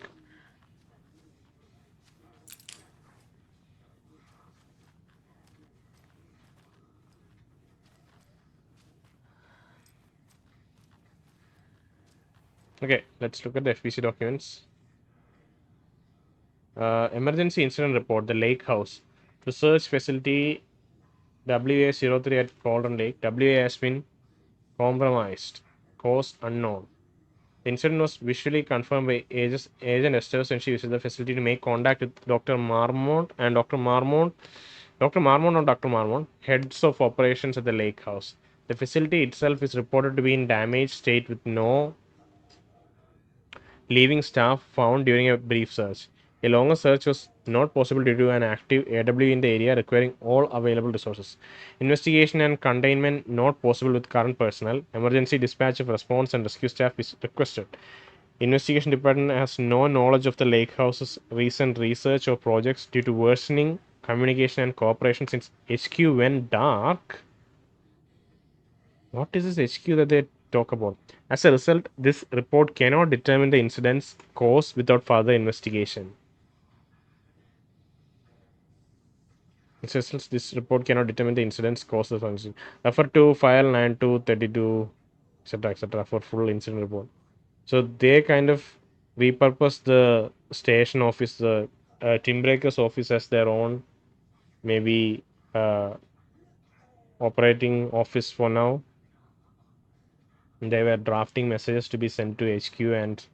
Okay, let's look at the FBC documents. Emergency incident report, the lake house. Research facility WA03 at Cauldron Lake. WA has been compromised. Cause unknown. The incident was visually confirmed by Agent Estevez when she visited the facility to make contact with Dr. Marmont and Dr. Marmont, heads of operations at the lake house. The facility itself is reported to be in damaged state with no leaving staff found during a brief search. A longer search was not possible due to an active AW in the area requiring all available resources. Investigation and containment not possible with current personnel. Emergency dispatch of response and rescue staff is requested. Investigation department has no knowledge of the lake house's recent research or projects due to worsening communication and cooperation since HQ went dark. What is this HQ that they talk about? As a result, this report cannot determine the incident's cause without further investigation. As a result, this report cannot determine the incident's cause of the incident. Refer to file 9232, etc., for full incident report. So they kind of repurpose the station office, the Tim Breaker's office as their own, maybe operating office for now. They were drafting messages to be sent to HQ, and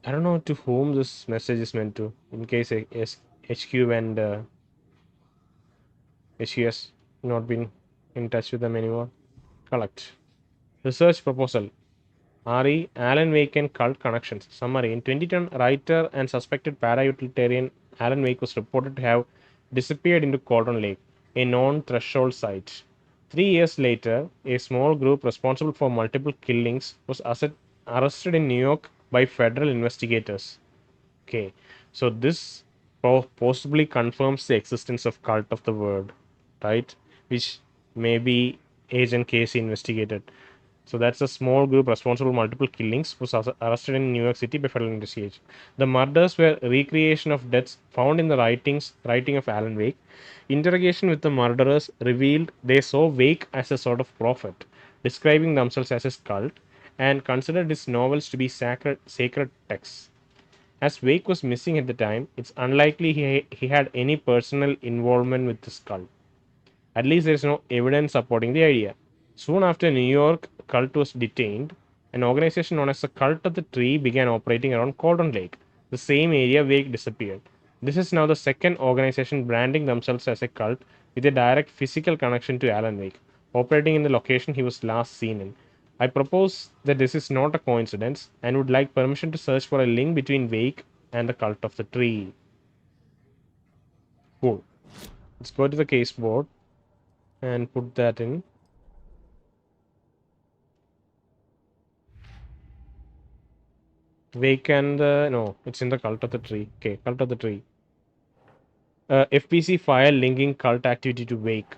I don't know to whom this message is meant to. In case HQ and HQ has not been in touch with them anymore. Collect. Research proposal. RE Alan Wake and Cult Connections. Summary. In 2010, writer and suspected para-utilitarian Alan Wake was reported to have disappeared into Cauldron Lake, a non-threshold site. 3 years later, a small group responsible for multiple killings was arrested in New York by federal investigators. Okay, so this possibly confirms the existence of Cult of the Word, right? Which maybe Agent Casey investigated. So that's a small group responsible for multiple killings was arrested in New York City by federal investigation. The murders were recreation of deaths found in the writing of Alan Wake. Interrogation with the murderers revealed they saw Wake as a sort of prophet, describing themselves as a cult, and considered his novels to be sacred texts. As Wake was missing at the time, it's unlikely he had any personal involvement with this cult. At least there is no evidence supporting the idea. Soon after New York cult was detained, an organization known as the Cult of the Tree began operating around Cauldron Lake, the same area Wake disappeared. This is now the second organization branding themselves as a cult with a direct physical connection to Alan Wake, operating in the location he was last seen in. I propose that this is not a coincidence and would like permission to search for a link between Wake and the Cult of the Tree. Cool. Let's go to the case board and put that in. Wake and the... No, it's in the Cult of the Tree. Okay, Cult of the Tree. FPC file linking cult activity to Wake.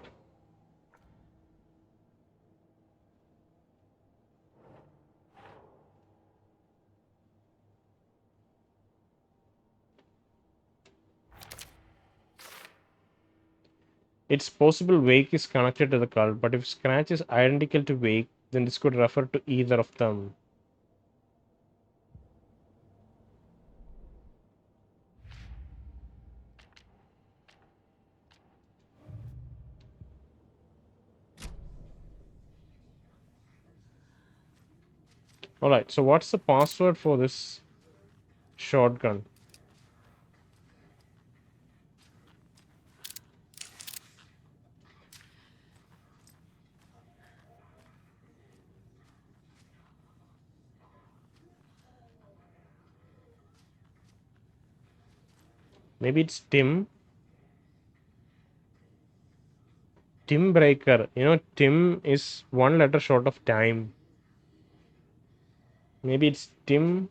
It's possible Wake is connected to the cult, but if Scratch is identical to Wake, then this could refer to either of them. Alright, so what's the password for this shotgun? Maybe it's Tim. Tim Breaker. You know, Tim is one letter short of time. Maybe it's Tim.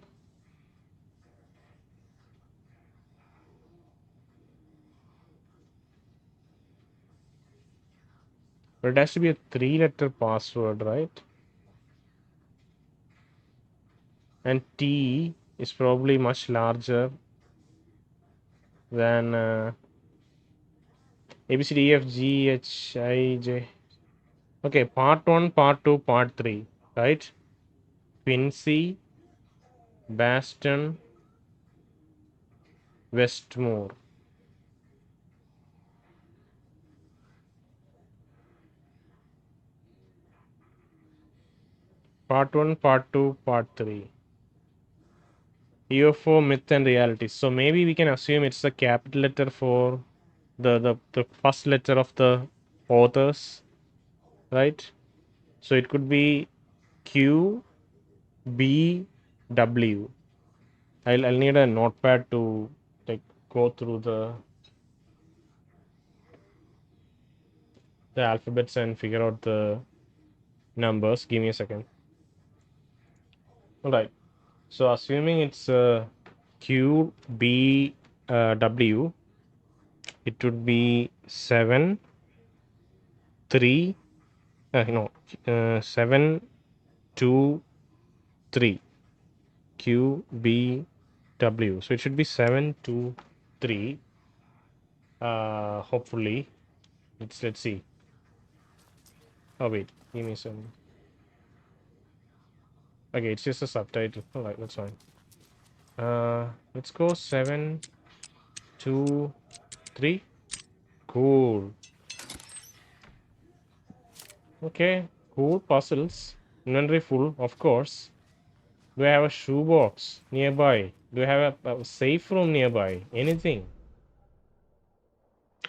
But it has to be a 3-letter password, right? And T is probably much larger than A, B, C, D, E, F, G, H, I, J. Okay, part 1, part 2, part 3, right? Quincy, Baston, Westmore. Part 1, part 2, part 3. UFO myth and reality. So maybe we can assume it's the capital letter for the first letter of the authors, right? So it could be Q, B, W. I'll need a notepad to like go through the alphabets and figure out the numbers. Give me a second. All right. So assuming it's Q, B, W, it would be 7, 3. No, 7, 2, 3. Q, B, W. So it should be 7, 2, 3. Hopefully. Let's see. Oh wait, give me some. Okay, it's just a subtitle. Alright, that's fine. Let's go 7, 2, 3. Cool. Okay, cool puzzles. Inventory full, of course. Do I have a shoebox nearby? Do I have a safe room nearby? Anything?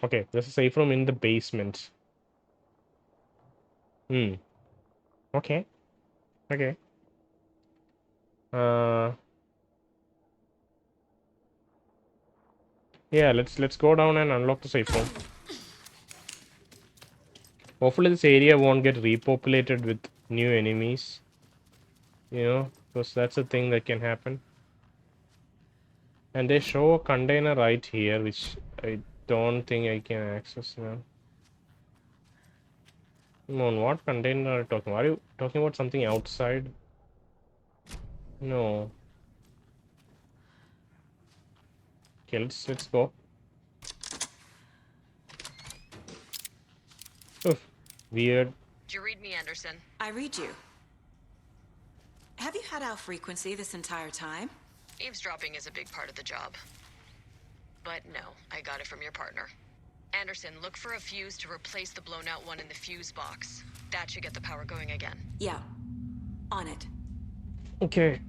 Okay, there's a safe room in the basement. Okay. Okay. Uh yeah, let's go down and unlock the safe room. Hopefully this area won't get repopulated with new enemies. You know, because that's a thing that can happen. And they show a container right here, which I don't think I can access now. Come on, what container are you talking about? Are you talking about something outside? No. Okay, let's go. Oof, weird. Did you read me, Anderson? I read you. Have you had our frequency this entire time? Eavesdropping is a big part of the job. But no, I got it from your partner. Anderson, look for a fuse to replace the blown out one in the fuse box. That should get the power going again. Yeah. On it. Okay.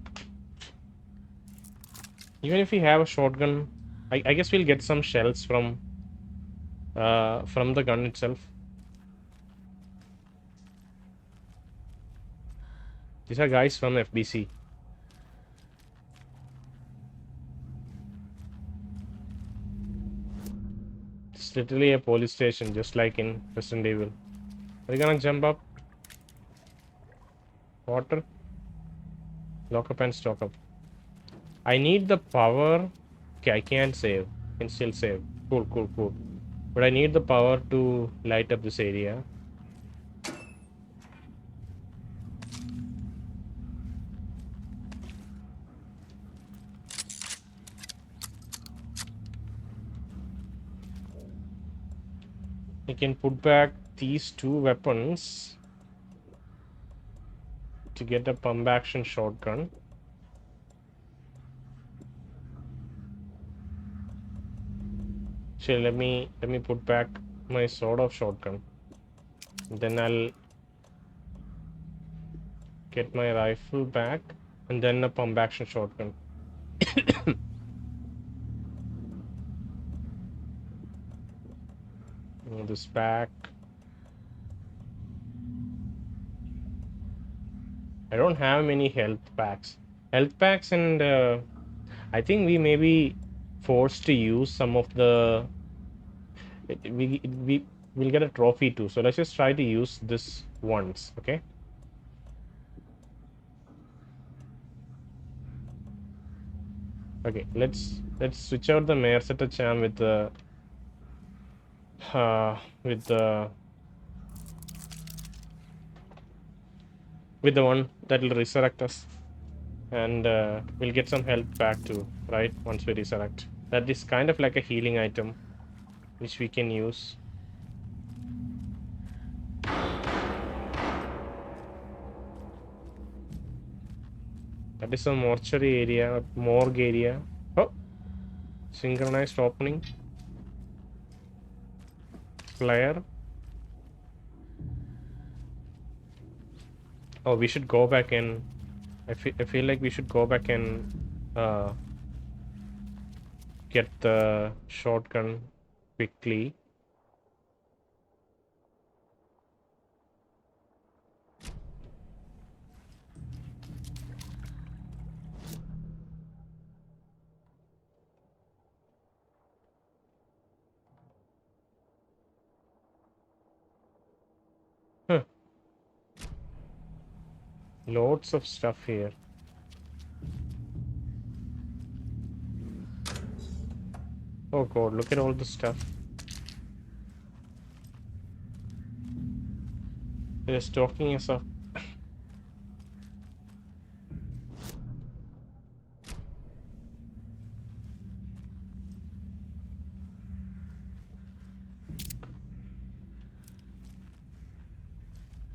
Even if we have a shotgun, I guess we'll get some shells from the gun itself. These are guys from FBC. It's literally a police station, just like in Resident Evil. Are we gonna jump up? Water? Lock up and stock up. I need the power. Okay, I can't save. Can still save. Cool, cool, cool. But I need the power to light up this area. I can put back these two weapons to get a pump action shotgun. So let me put back my sword of shotgun. Then I'll get my rifle back and then a pump action shotgun. This back. I don't have many health packs. Health packs, and I think we may be forced to use some of the. We will get a trophy too. So let's just try to use this once, okay? Okay, let's switch out the Merceta charm with the with the one that will resurrect us, and we'll get some health back too, right? Once we resurrect, that is kind of like a healing item, which we can use. That is a mortuary area, morgue area. Oh, synchronized opening. Flare. Oh, we should go back in. I feel like we should go back and get the shotgun quickly. Huh. Loads of stuff here. Oh god, look at all the stuff. They're stalking us up.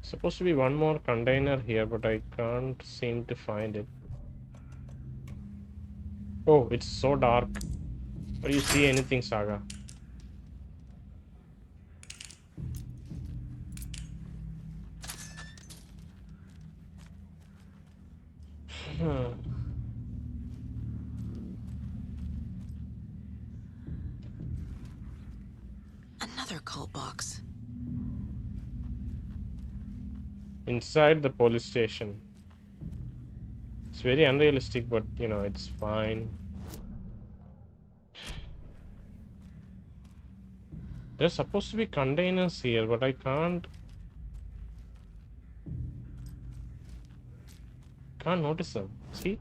Supposed to be one more container here, but I can't seem to find it. Oh, it's so dark. Do you see anything, Saga? Another cult box. Inside the police station. It's very unrealistic, but you know, it's fine. There's supposed to be containers here, but I can't notice them. See?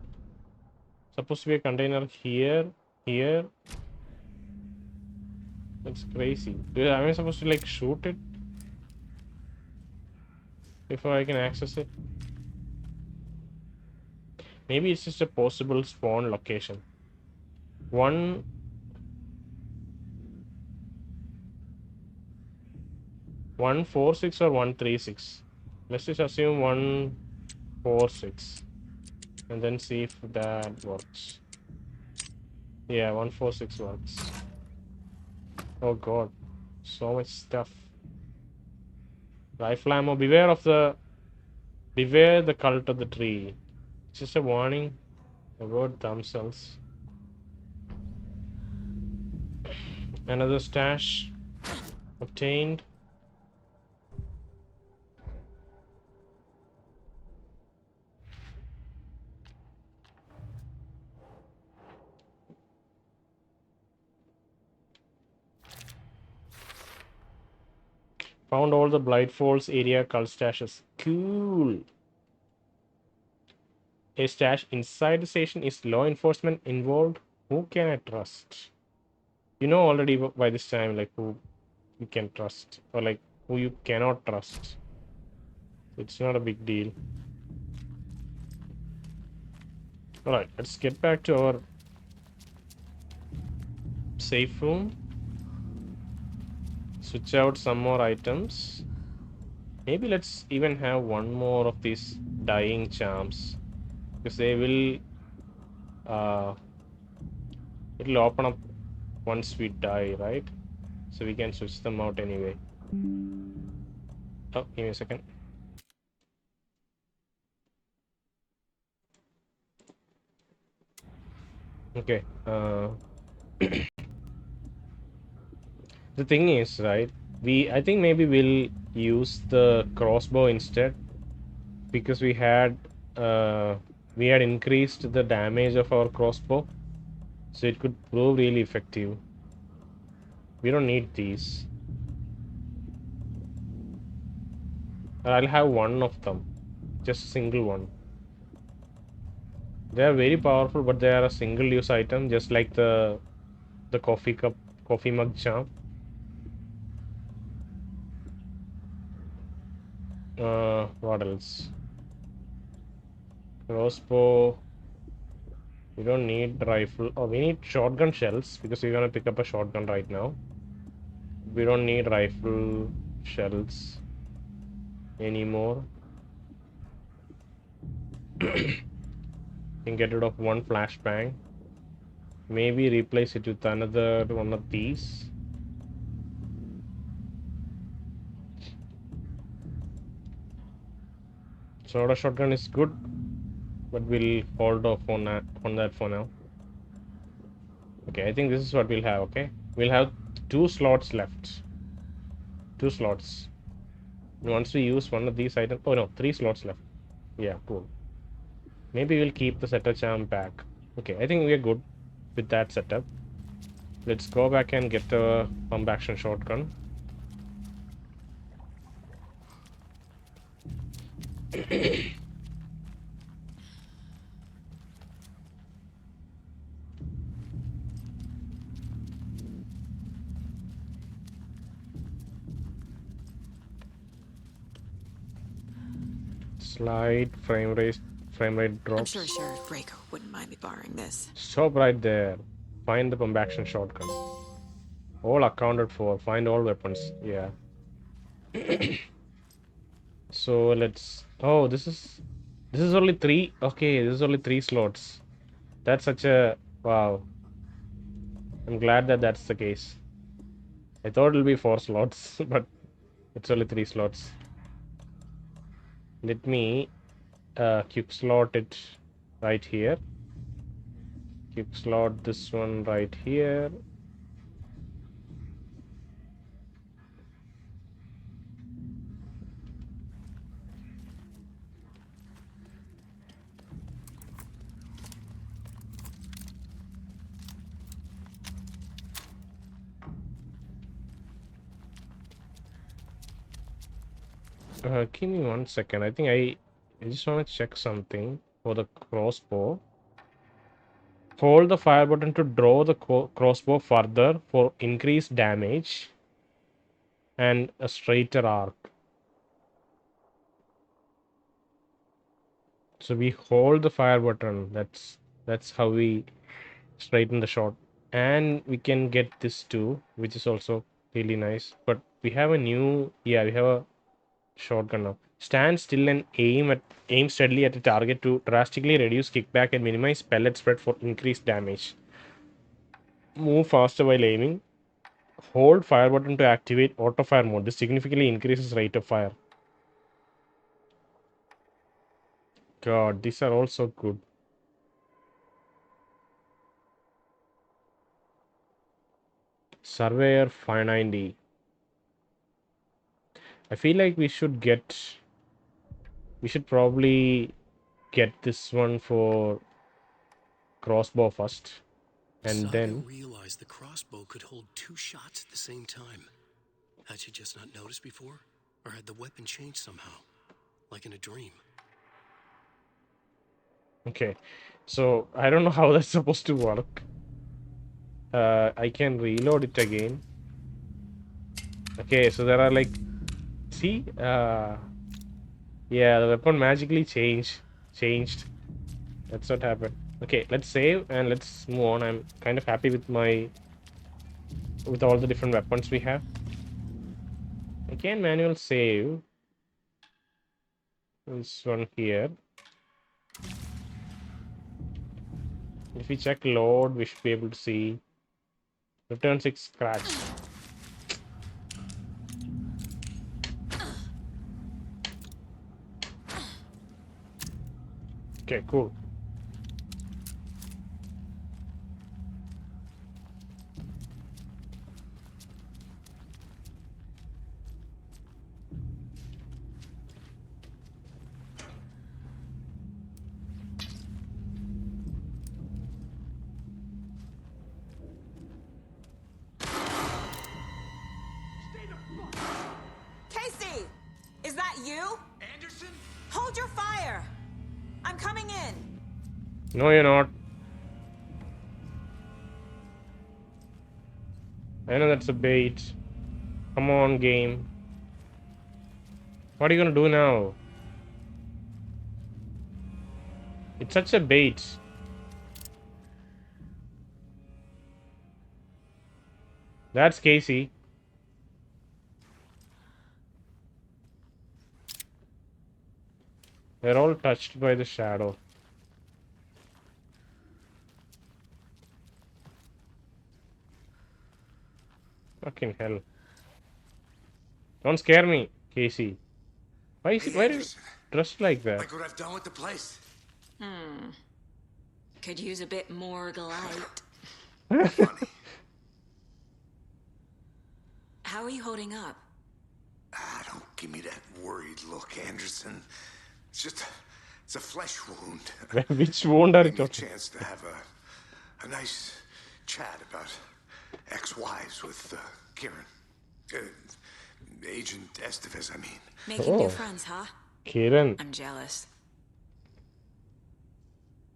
Supposed to be a container here, here. That's crazy. Am I supposed to like shoot it before I can access it? Maybe it's just a possible spawn location. 146 or 136. Let's just assume 146 and then see if that works. Yeah, 146 works. Oh god, so much stuff. Rifle ammo. Beware of the Beware the cult of the tree. It's just a warning about themselves. Another stash obtained. Found all the Blight Falls area cult stashes. Cool. A stash inside the station. Is law enforcement involved? Who can I trust? You know already by this time, like who you can trust or like who you cannot trust. It's not a big deal. All right, let's get back to our safe room. Switch out some more items. Maybe let's even have one more of these dying charms because they will it'll open up once we die, right? So we can switch them out anyway. Oh, give me a second. Okay. The thing is, right? I think maybe we'll use the crossbow instead because we had increased the damage of our crossbow, so it could prove really effective. We don't need these. I'll have one of them, just a single one. They are very powerful, but they are a single-use item, just like the coffee mug charm. What else? Crossbow. We don't need rifle. Oh, we need shotgun shells because we're gonna pick up a shotgun right now. We don't need rifle shells anymore. Can get rid of one flashbang. Maybe replace it with another one of these. Soda shotgun is good, but we'll hold off on that for now. Okay, I think this is what we'll have. Okay, we'll have 2 slots left. 2 slots. Once we use one of these items, oh no, 3 slots left. Yeah, cool. Maybe we'll keep the setter charm back. Okay, I think we're good with that setup. Let's go back and get the pump action shotgun. Slide frame rate I'm drops. sure Sheriff Braco wouldn't mind me borrowing this. Stop right there. Find the pump action shotgun. All accounted for. Find all weapons. Yeah. So let's. Oh, this is only 3. Okay, this is only 3 slots. That's such a wow. I'm glad that that's the case. I thought it'll be 4 slots, but it's only 3 slots. Let me quick slot it right here. Quick slot this one right here. Give me 1 second. I think I just want to check something for the crossbow. Hold the fire button to draw the crossbow further for increased damage and a straighter arc. So we hold the fire button. That's how we straighten the shot. And we can get this too, which is also really nice. But we have a new, yeah, we have a shotgun now. Stand still and aim steadily at a target to drastically reduce kickback and minimize pellet spread for increased damage. Move faster while aiming. Hold fire button to activate auto fire mode. This significantly increases rate of fire. God, these are also good. Surveyor 590. I feel like we should probably get this one for crossbow first. And Saga then realized the crossbow could hold 2 shots at the same time. Had she just not noticed before? Or had the weapon changed somehow? Like in a dream? okay. So I don't know how that's supposed to work. I can reload it again. Okay, so there are like, see, yeah, the weapon magically changed. That's what happened. Okay, let's save and let's move on. I'm kind of happy with all the different weapons we have. I can manual save this one here. If we check load, we should be able to see return 6 scratch. Okay, cool. Casey! Is that you? Anderson? Hold your fire! I'm coming in. No, you're not. I know that's a bait. Come on, game. What are you gonna do now? It's such a bait. That's Casey. They're all touched by the shadow. Fucking hell. Don't scare me, Casey. Why are you dressed like that? Like what I've done with the place. Could use a bit more light. Funny. How are you holding up? Don't give me that worried look, Anderson. It's a flesh wound. Which wound are you Give me a talking? chance to have a nice chat about ex-wives with Kieran. Agent Estevez, I mean. Making Oh. new friends, huh? Kiran. I'm jealous.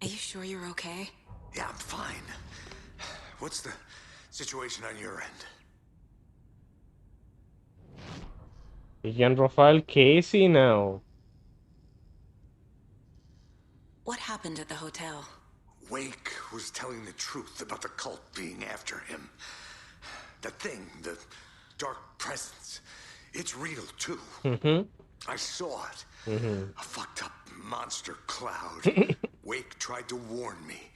Are you sure you're okay? Yeah, I'm fine. What's the situation on your end? You can profile Casey now. What happened at the hotel? Wake was telling the truth about the cult being after him. That thing, the dark presence, it's real too. I saw it. A fucked up monster cloud. Wake tried to warn me.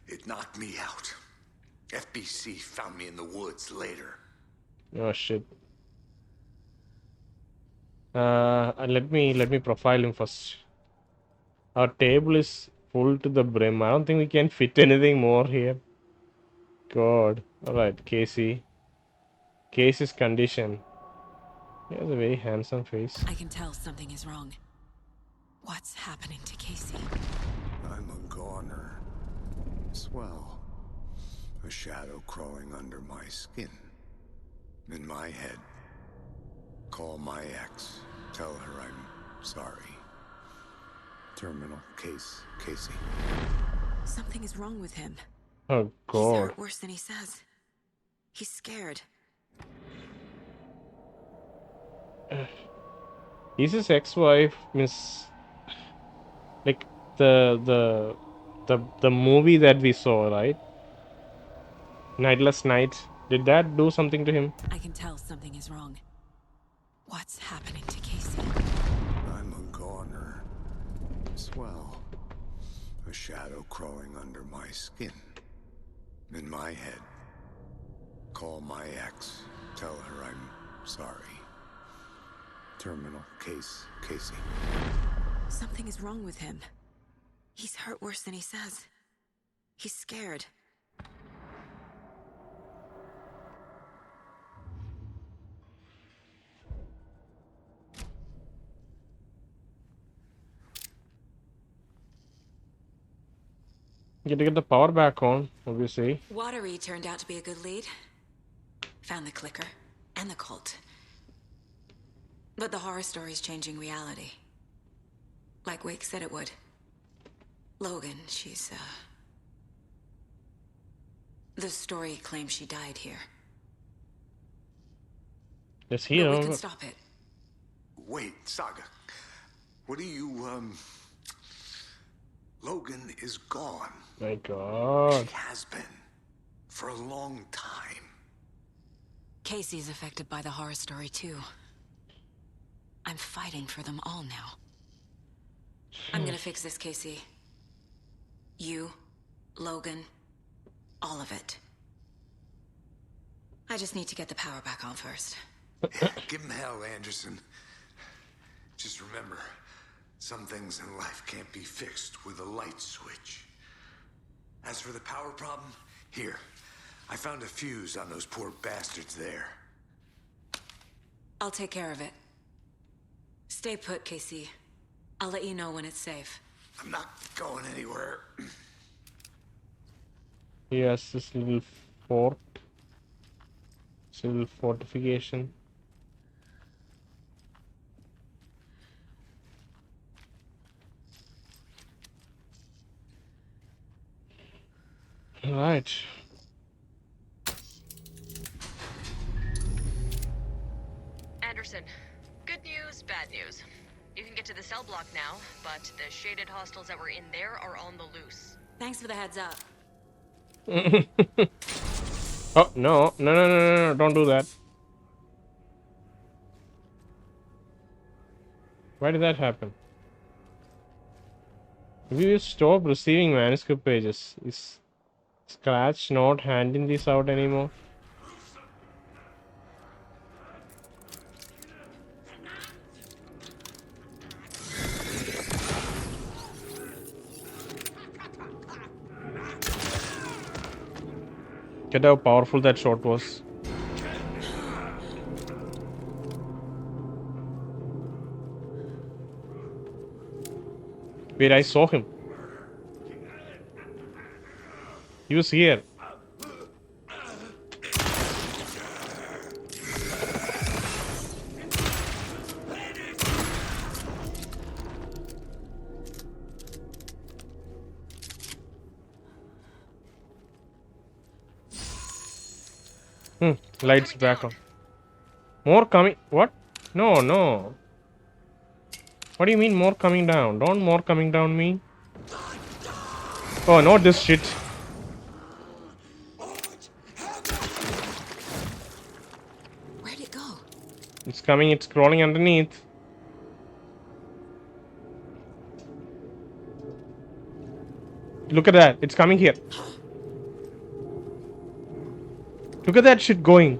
It knocked me out. FBC found me in the woods later. Oh shit. Let me profile him first. Our table is full to the brim. I don't think we can fit anything more here. God. Alright, Casey. Casey's condition. He has a very handsome face. I can tell something is wrong. What's happening to Casey? I'm a goner. Swell. A shadow crawling under my skin. In my head. Call my ex. Tell her I'm sorry. Terminal case, Casey. Something is wrong with him. Oh He's God. hurt worse than he says. He's scared. Is his ex-wife Miss like the movie that we saw, right? Nightless Night. Did that do something to him? I can tell something is wrong. What's happening to Casey? I'm a goner. Swell. A shadow crawling under my skin. In my head. Call my ex. Tell her I'm sorry. Terminal case, Casey. Something is wrong with him. He's hurt worse than he says. He's scared. Get to get the power back on, obviously. Watery turned out to be a good lead. Found the clicker and the cult. But the horror story's changing reality. Like Wake said it would. Logan, she's, the story claims she died here. Yes, he But we know. can stop it. Wait, Saga. What do you, Logan is gone. My God. She has been. For a long time. Casey's affected by the horror story, too. I'm fighting for them all now. I'm gonna fix this, Casey. You, Logan, all of it. I just need to get the power back on first. Give him hell, Anderson. Just remember, some things in life can't be fixed with a light switch. As for the power problem, here. I found a fuse on those poor bastards there. I'll take care of it. Stay put, Casey. I'll let you know when it's safe. I'm not going anywhere. He has this little fort. This little fortification. Right. Anderson, good news, bad news. You can get to the cell block now, but the shaded hostiles that were in there are on the loose. Thanks for the heads up. Oh, no. No. Don't do that. Why did that happen? If you stop receiving manuscript pages, is Scratch not handing these out anymore? Get how powerful that shot was. Wait, I saw him. He was here. Lights back on. More coming. What? No. What do you mean more coming down? Don't more coming down me. Oh, not this shit. Where'd it go? It's coming. It's crawling underneath. Look at that. It's coming here. Look at that shit going.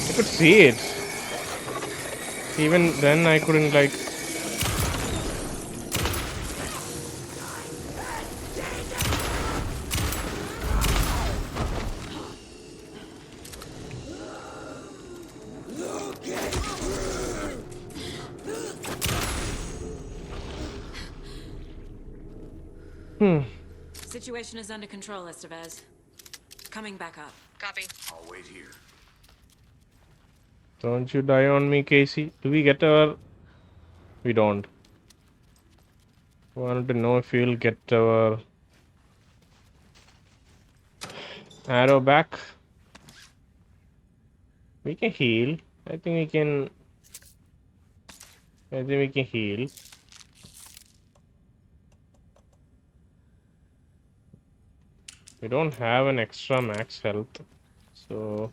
I could see it. Even then I couldn't like... Situation is under control, Estevez. Coming back up. Copy. I'll wait here. Don't you die on me, Casey. Do we get our... We don't. Wanted to know if we'll get our... arrow back. We can heal. I think we can heal. We don't have an extra max health, so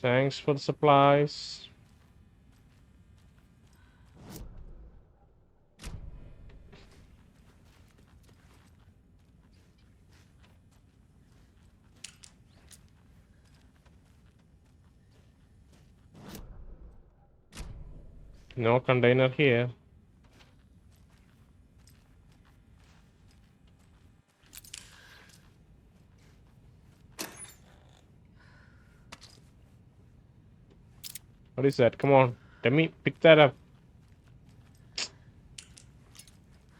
thanks for the supplies. No container here. What is that? Come on. Let me pick that up.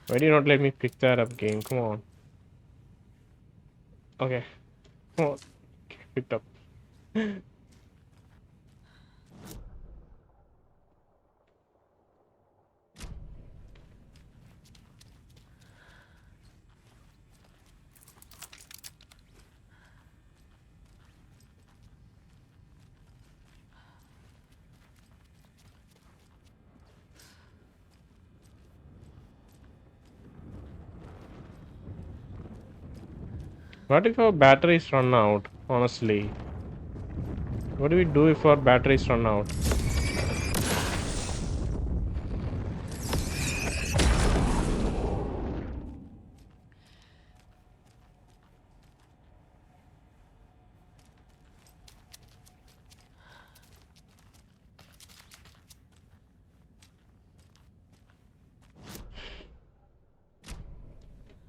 Why do you not let me pick that up, game? Come on. Okay. Come on. Okay, picked up. What if our batteries run out? Honestly. What do we do if our batteries run out?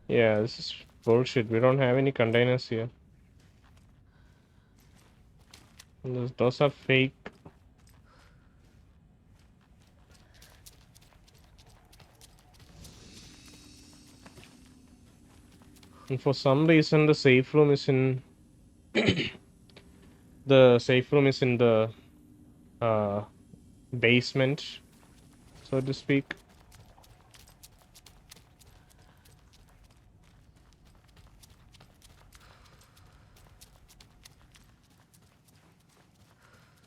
Yeah, this is bullshit. We don't have any containers here. Those are fake. And for some reason, the safe room is in the uh, basement, so to speak.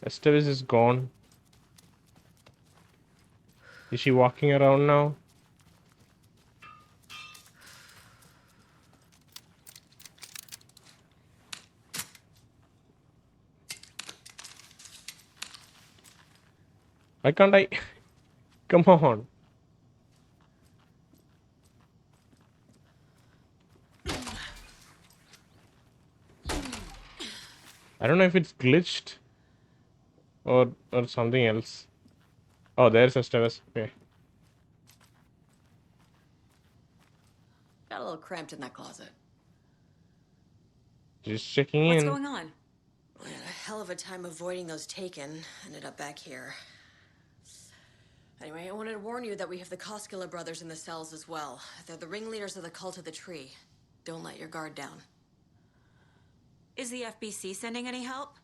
Estevez is gone. Is she walking around now? Why can't I? Come on. I don't know if it's glitched or something else. Oh, there's Estevez. Okay. Got a little cramped in that closet. Just checking What's in. going on? We had a hell of a time avoiding those taken. Ended up back here. Anyway, I wanted to warn you that we have the Koskela brothers in the cells as well. They're the ringleaders of the cult of the tree. Don't let your guard down. Is the FBC sending any help?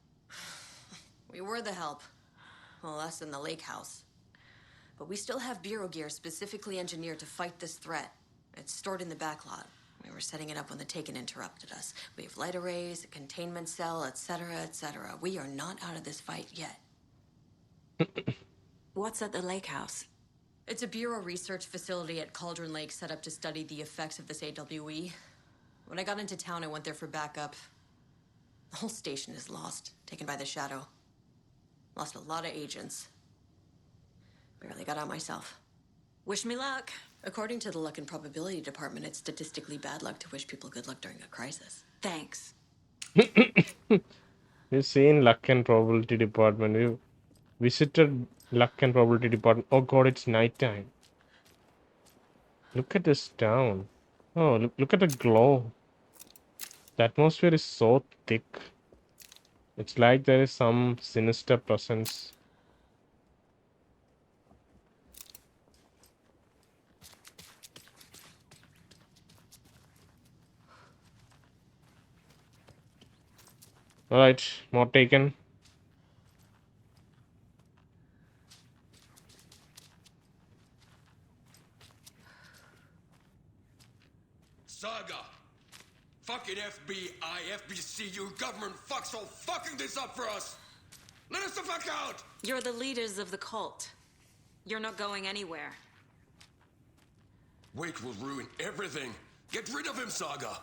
We were the help. Well, us in the lake house. But we still have bureau gear specifically engineered to fight this threat. It's stored in the backlot. We were setting it up when the Taken interrupted us. We have light arrays, a containment cell, etc., etc. We are not out of this fight yet. What's at the lake house? It's a bureau research facility at Cauldron Lake set up to study the effects of this AWE. When I got into town, I went there for backup. The whole station is lost, taken by the shadow. Lost a lot of agents. Barely got out myself. Wish me luck. According to the luck and probability department, it's statistically bad luck to wish people good luck during a crisis. Thanks. We've seen luck and probability department. We visited luck and probability department. Oh god, it's nighttime. Look at this town. Oh, look at the glow. The atmosphere is so thick. It's like there is some sinister presence. Alright, more taken. Saga! Fucking FBI, FBC, your government fucks all fucking this up for us! Let us the fuck out! You're the leaders of the cult. You're not going anywhere. Wait will ruin everything. Get rid of him, Saga!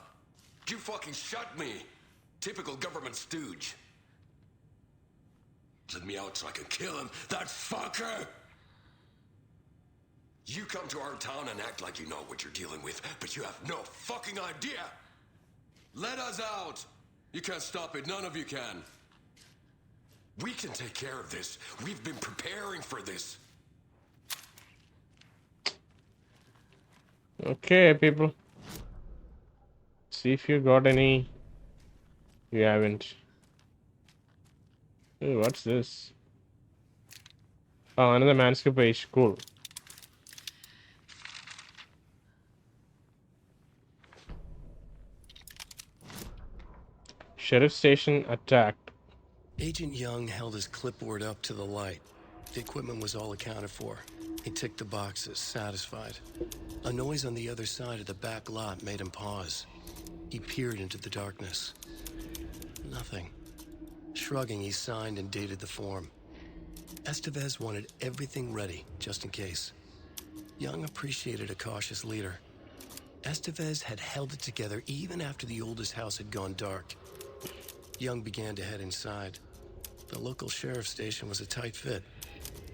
You fucking shut me! Typical government stooge. Let me out so I can kill him, that fucker! You come to our town and act like you know what you're dealing with, but you have no fucking idea! Let us out! You can't stop it, none of you can. We can take care of this. We've been preparing for this. Okay, people. See if you got any. You haven't. Ooh, what's this? Oh, another manuscript page. Cool. Sheriff station attacked. Agent Young held his clipboard up to the light. The equipment was all accounted for. He ticked the boxes, satisfied. A noise on the other side of the back lot made him pause. He peered into the darkness. Nothing. Shrugging, he signed and dated the form. Estevez wanted everything ready, just in case. Young appreciated a cautious leader. Estevez had held it together even after the oldest house had gone dark. Young began to head inside. The local sheriff's station was a tight fit,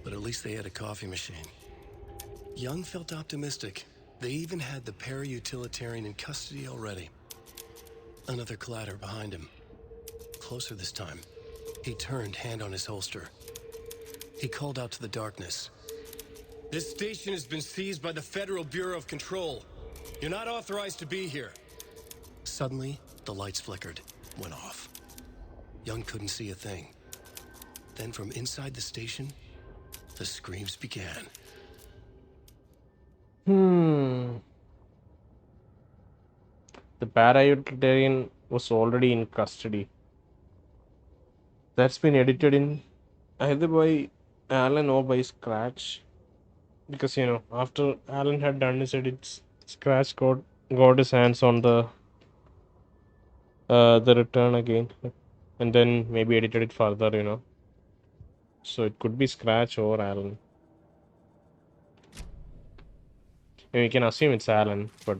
but at least they had a coffee machine. Young felt optimistic. They even had the para-utilitarian in custody already. Another clatter behind him. Closer this time. He turned, hand on his holster. He called out to the darkness. This station has been seized by the Federal Bureau of Control. You're not authorized to be here. Suddenly, the lights flickered, went off. Young couldn't see a thing. Then from inside the station, the screams began. The para-utilitarian was already in custody. That's been edited in either by Alan or by Scratch. Because, after Alan had done his edits, Scratch got his hands on the return again. And then maybe edited it further. So it could be Scratch or Alan. We can assume it's Alan, but,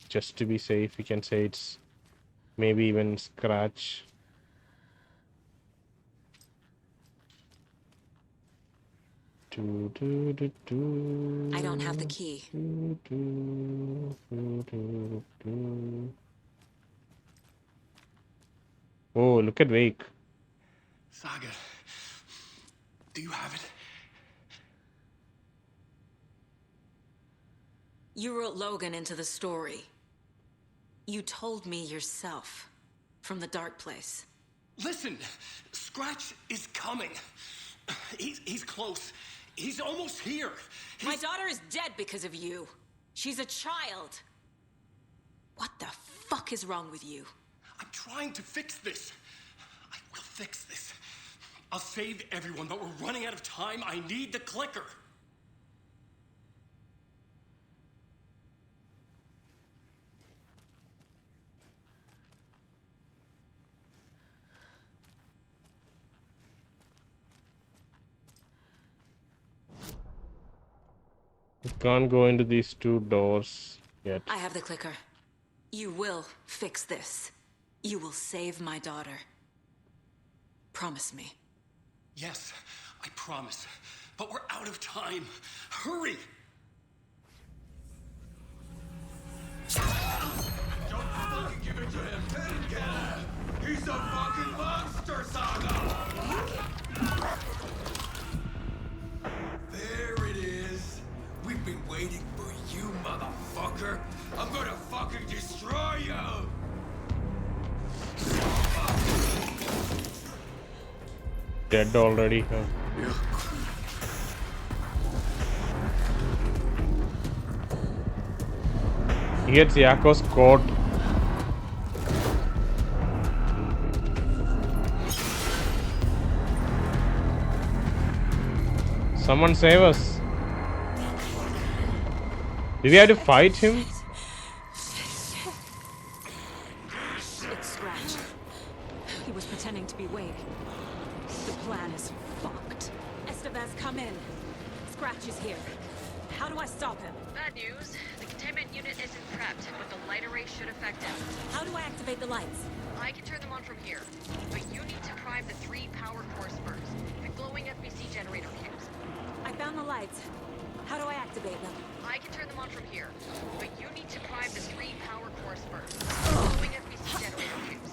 just to be safe, we can say it's maybe even Scratch. I don't have the key. Oh, look at Wake. Saga, do you have it? You wrote Logan into the story. You told me yourself. From the dark place. Listen, Scratch is coming. He's close. He's almost here. My daughter is dead because of you. She's a child. What the fuck is wrong with you? I'm trying to fix this. I will fix this. I'll save everyone, but we're running out of time. I need the clicker. You can't go into these two doors yet. I have the clicker. You will fix this. You will save my daughter. Promise me. Yes, I promise. But we're out of time. Hurry! Don't fucking give it to him! Didn't get him! He's a fucking monster, Saga! There it is. We've been waiting for you, motherfucker. I'm gonna fucking destroy you! Dead already, huh? He gets Jakko's coat. Someone save us. Did we have to fight him? It's Scratch. He was pretending to be Wake. The plan is fucked. Estevez, come in. Scratch is here. How do I stop him? Bad news. The containment unit isn't prepped, but the light array should affect him. How do I activate the lights? I can turn them on from here, but you need to prime the 3 power cores first. The glowing FBC generator fuse. I found the lights. How do I activate them? I can turn them on from here, but you need to prime the 3 power cores first. The glowing FBC generator fuse.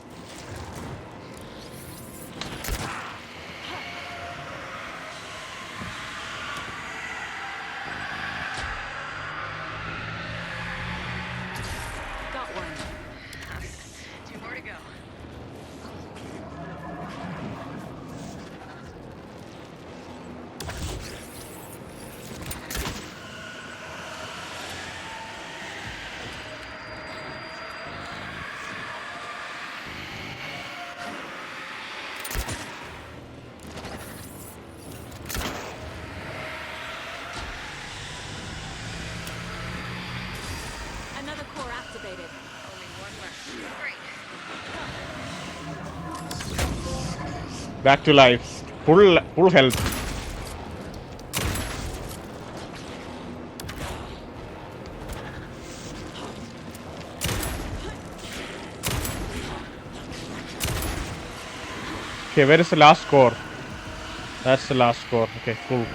Back to life. Full health. Okay, where is the last core? That's the last core. Okay, cool.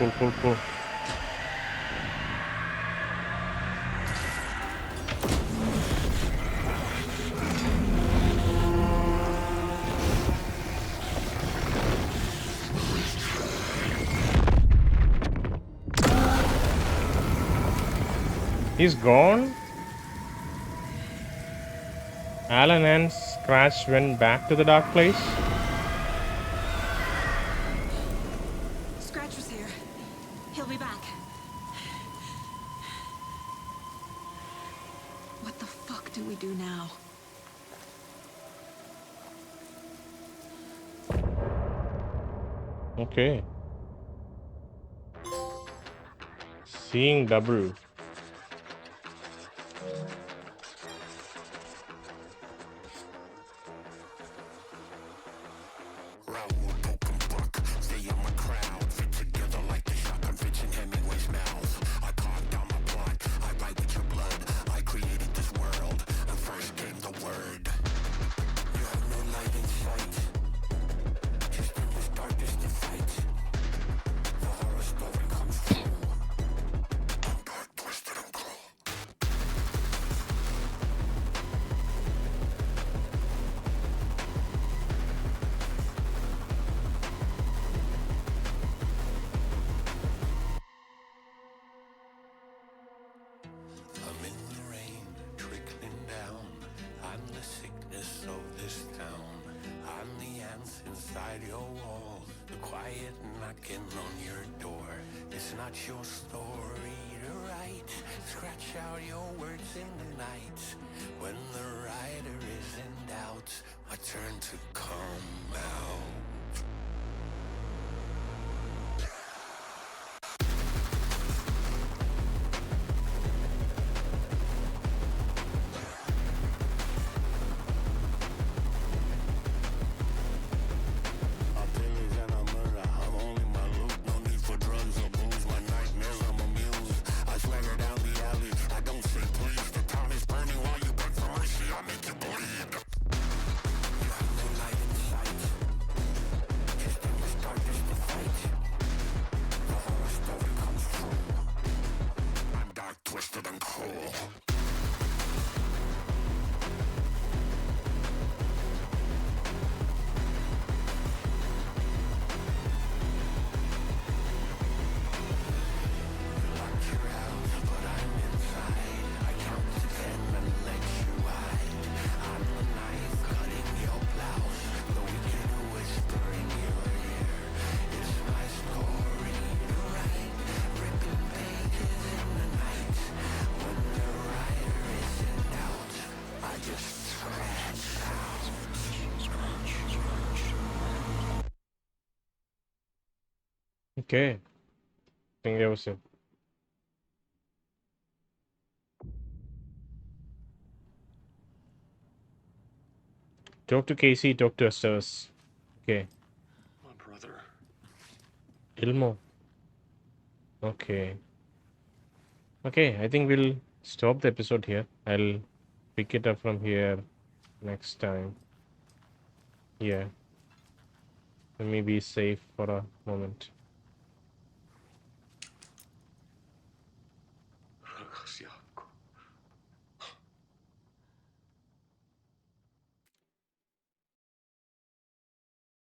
He's gone? Alan and Scratch went back to the dark place? Scratch was here. He'll be back. What the fuck do we do now? Okay. Seeing double. I'm in the rain, trickling down. I'm the sickness of this town. I'm the ants inside your walls, the quiet knocking on your door. It's not your story to write. Scratch out your words in the night. When the writer is in doubt, I turn to come out. Okay. I think that was it. Talk to Casey, talk to Estevez. Okay. My brother. Ilmo. Okay. Okay, I think we'll stop the episode here. I'll pick it up from here next time. Yeah. Let me be safe for a moment. Yeah.